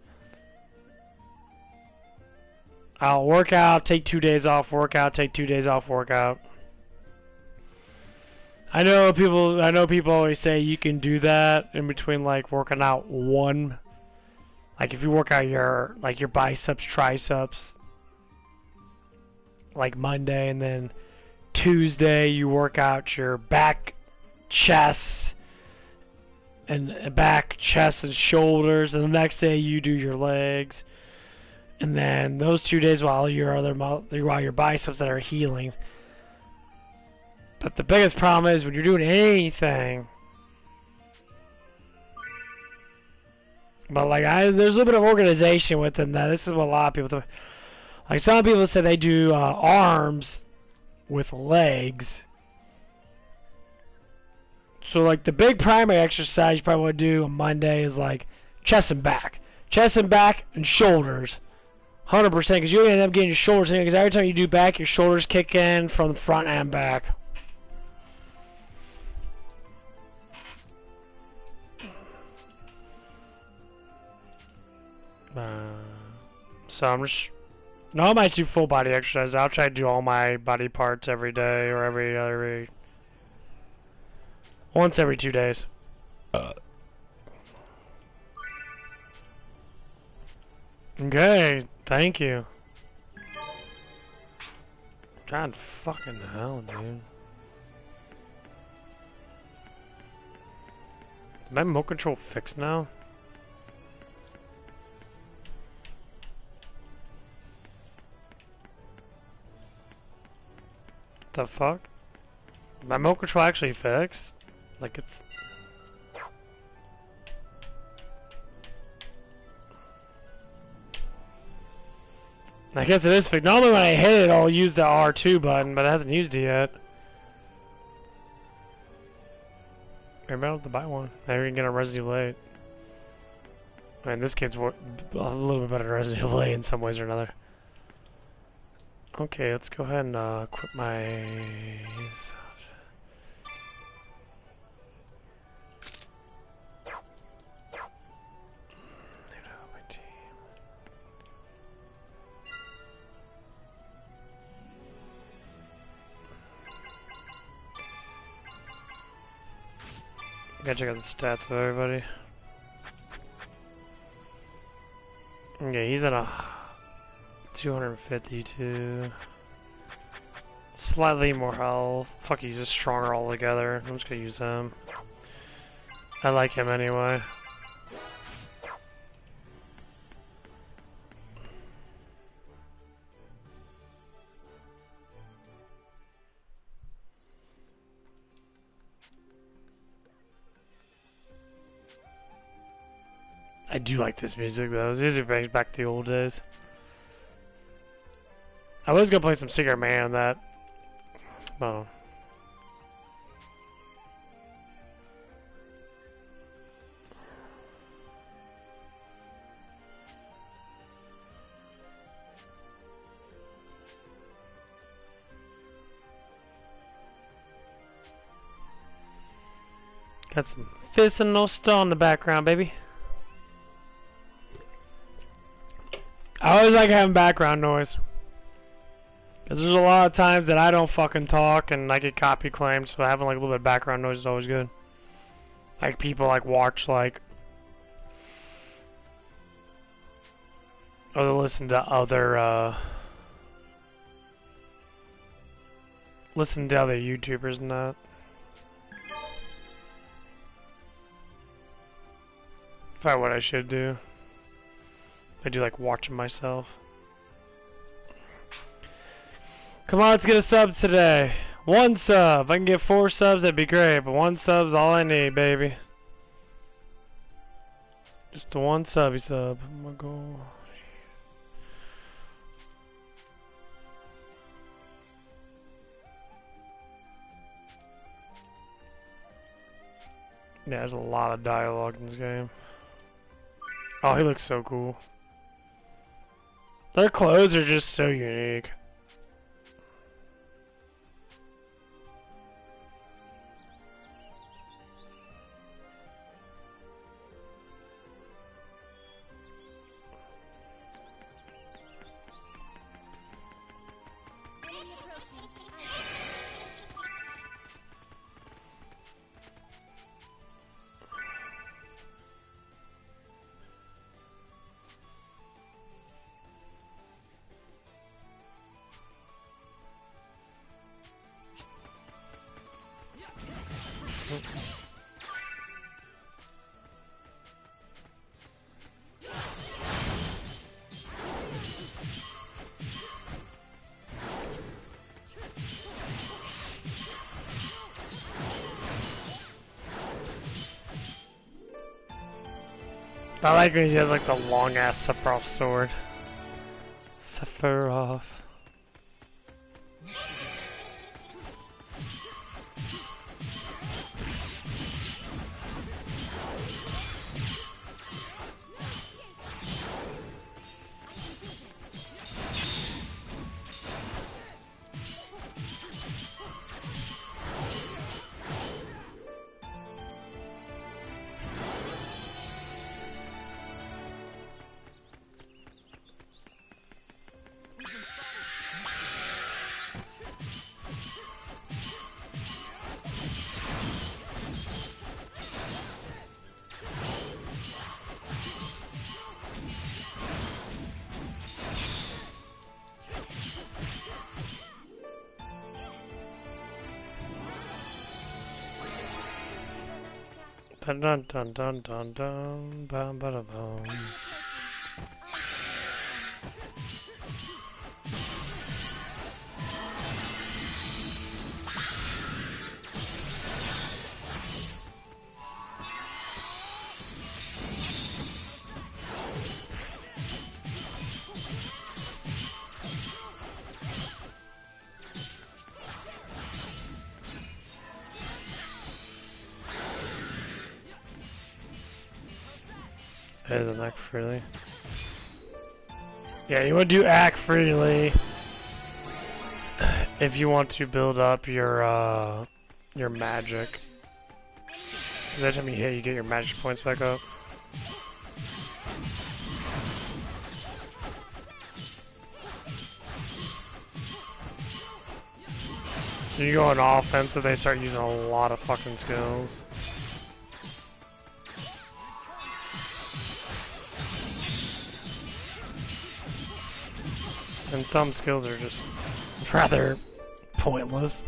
I'll work out, take 2 days off, work out, take 2 days off, work out. I know people always say you can do that in between like working out one. Like if you work out your biceps, triceps, like Monday, and then Tuesday you work out your back, chest, and shoulders, and the next day you do your legs, and then those 2 days while your biceps that are healing. But the biggest problem is when you're doing anything. But like there's a little bit of organization within that. This is what a lot of people do. Like some people say they do arms with legs. So like the big primary exercise you probably want to do on Monday is like chest and back and shoulders, 100%. Because you end up getting your shoulders in. Because every time you do back, your shoulders kick in from the front and back. So I'm just... No, I might do full body exercise. I'll try to do all my body parts every day or every... Once every 2 days. Okay, thank you. God fucking hell, dude. Is my remote control fixed now? The fuck? My remote control actually fixed? Like it's... I guess it is fixed. Normally when I hit it, I'll use the R2 button, but it hasn't used it yet. Maybe I'll have to buy one. Maybe we can get a Resident Evil 8. I mean, this game's a little bit better than Resident Evil 8 in some ways or another. Okay, let's go ahead and quit my... Gotta check out the stats of everybody. Okay, he's at a 252. Slightly more health. Fuck, he's just stronger altogether. I'm just gonna use him. I like him anyway. I do like this music though. This music brings back the old days. I was gonna play some Secret Man on that. Oh. Got some Fist and Nostal in the background, baby. I always like having background noise. Because there's a lot of times that I don't fucking talk and I get copy claimed, so having like a little bit of background noise is always good. Like people like watch like... or they listen to other, listen to other YouTubers and that. Probably what I should do. I do like watching myself. Come on, let's get a sub today. 1 sub. If I can get 4 subs, that'd be great. But 1 sub's all I need, baby. Just the 1 subby sub. Oh my god. Yeah, there's a lot of dialogue in this game. Oh, he looks so cool. Their clothes are just so unique. I like when he has like the long ass Sephiroth sword. Sephiroth. Dun dun dun dun dun dun bum ba da bum. There's an act freely. Yeah, you want to do act freely if you want to build up your magic. Every time you hit, you get your magic points back up. You go on offensive, they start using a lot of fucking skills. And some skills are just rather pointless.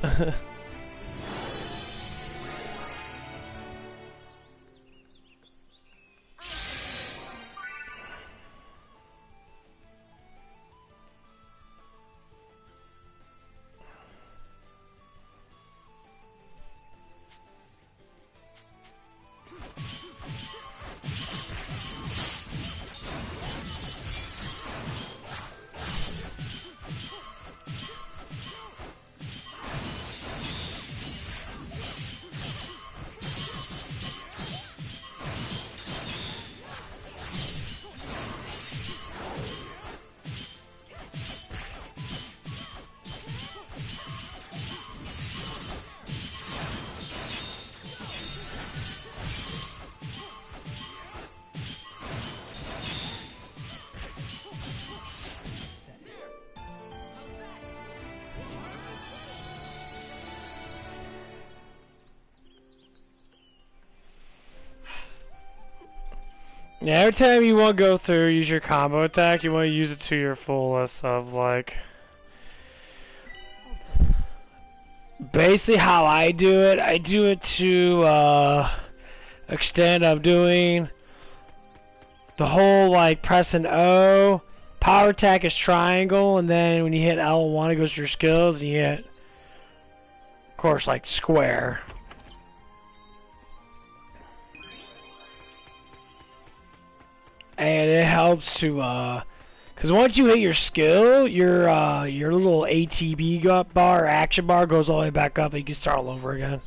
Yeah, every time you want to go through, use your combo attack, you want to use it to your fullest of, like... Basically how I do it to, extent of doing the whole, like, pressing O, power attack is triangle, and then when you hit L1, it goes to your skills, and you hit, of course, like, square. And it helps to, because once you hit your skill, your little ATB bar, action bar, goes all the way back up, and you can start all over again.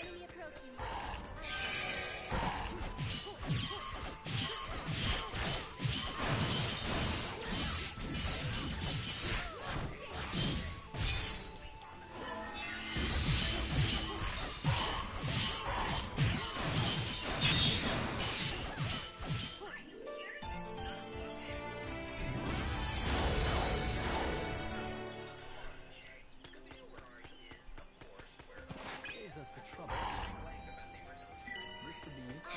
Enemy approaching. Saves us the trouble. This could be useful.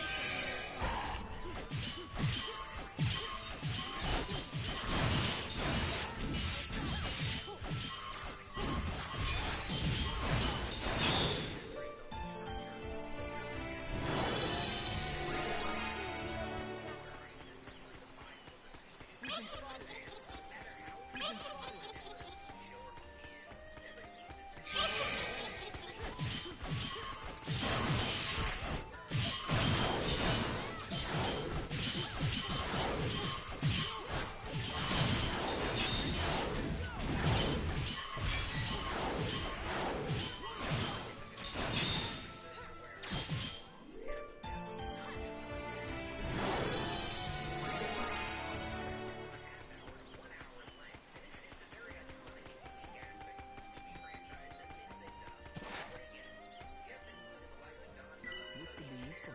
This could be useful.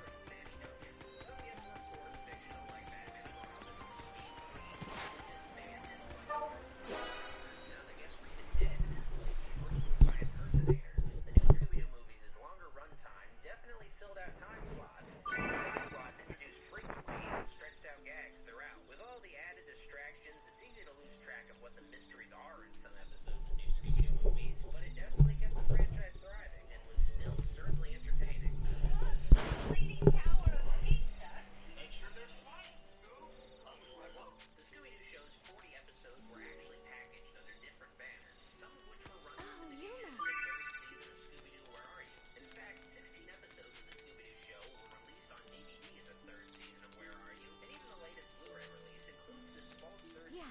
Yeah.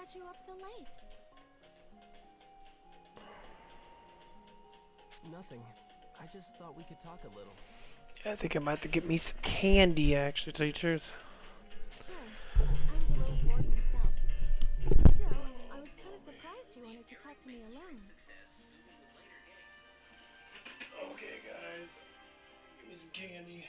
got you up so late? Nothing. I just thought we could talk a little. Yeah, I think I might have to get me some candy, actually, to tell you the truth. Sure. I was a little bored myself. Still, I was kind of surprised you wanted to talk to me alone. Okay, guys. Give me some candy.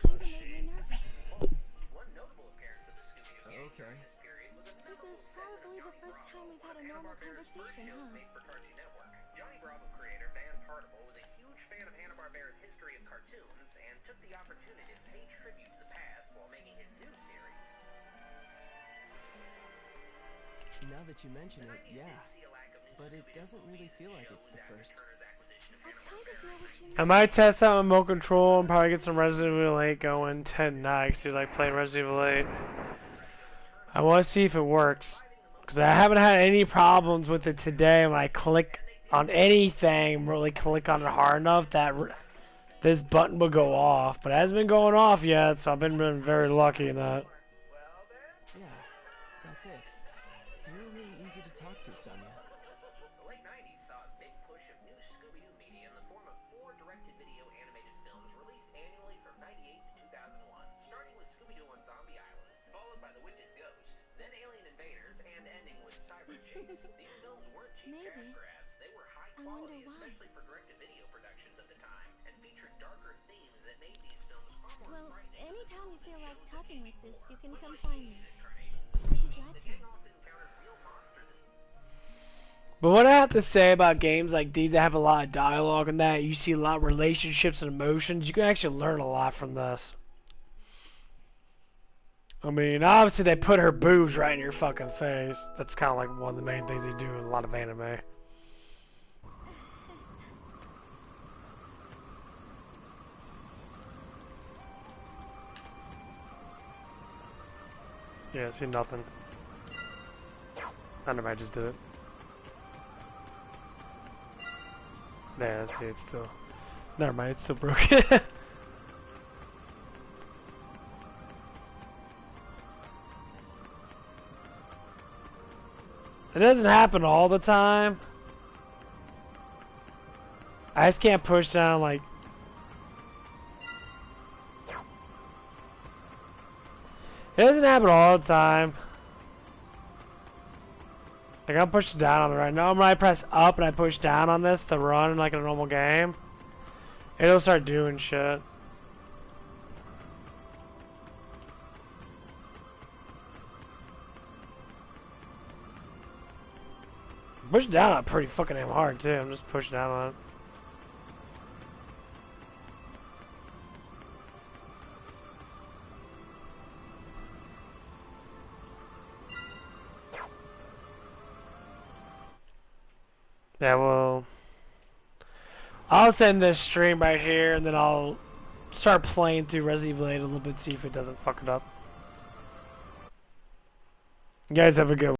Conversation, huh? Johnny Bravo creator Van Particle was a huge fan of Hanna-Barbera's history of cartoons and took the opportunity to pay tribute to the past while making his new series. Now that you mention it, yeah. But it doesn't really feel like it's the first. I kind of know what you mean. I might test out remote control and probably get some Resident Evil 8 going tonight, because like playing Resident Evil 8. I want to see if it works. Because I haven't had any problems with it today when I click on anything, really click on it hard enough that this button would go off, but it hasn't been going off yet, so I've been very lucky in that. Yeah, that's it. You're really easy to talk to, Sonia. The late 90s saw a big push of new Scooby-Doo media in the form of 4 direct-to-video animated films released annually from 98 to 2001, starting with Scooby-Doo on Zombie Island, followed by The Witch's Ghost, then Alien Invaders, and ending with Cyber Chase. These films weren't cheap cash grabs. They were high quality, especially for direct-to-video productions at the time, and featured darker themes that made these films far more frightening. Anytime you feel like talking like this, you can come find me. I'd be glad to. But what I have to say about games like these that have a lot of dialogue and that, you see a lot of relationships and emotions, you can actually learn a lot from this. I mean, obviously they put her boobs right in your fucking face. That's kind of like one of the main things they do in a lot of anime. Yeah, see nothing. I never, I just did it. Yeah, see, it's still... Never mind, it's still broken. It doesn't happen all the time. I just can't push down, like... It doesn't happen all the time. Like, I'm pushing down on it right now. When I press up and I push down on this to run like in a normal game, it'll start doing shit. Push down on it pretty fucking damn hard too. I'm just pushing down on it. Yeah, well, I'll send this stream right here, and then I'll start playing through Resident Evil 8 a little bit, see if it doesn't fuck it up. You guys have a good one.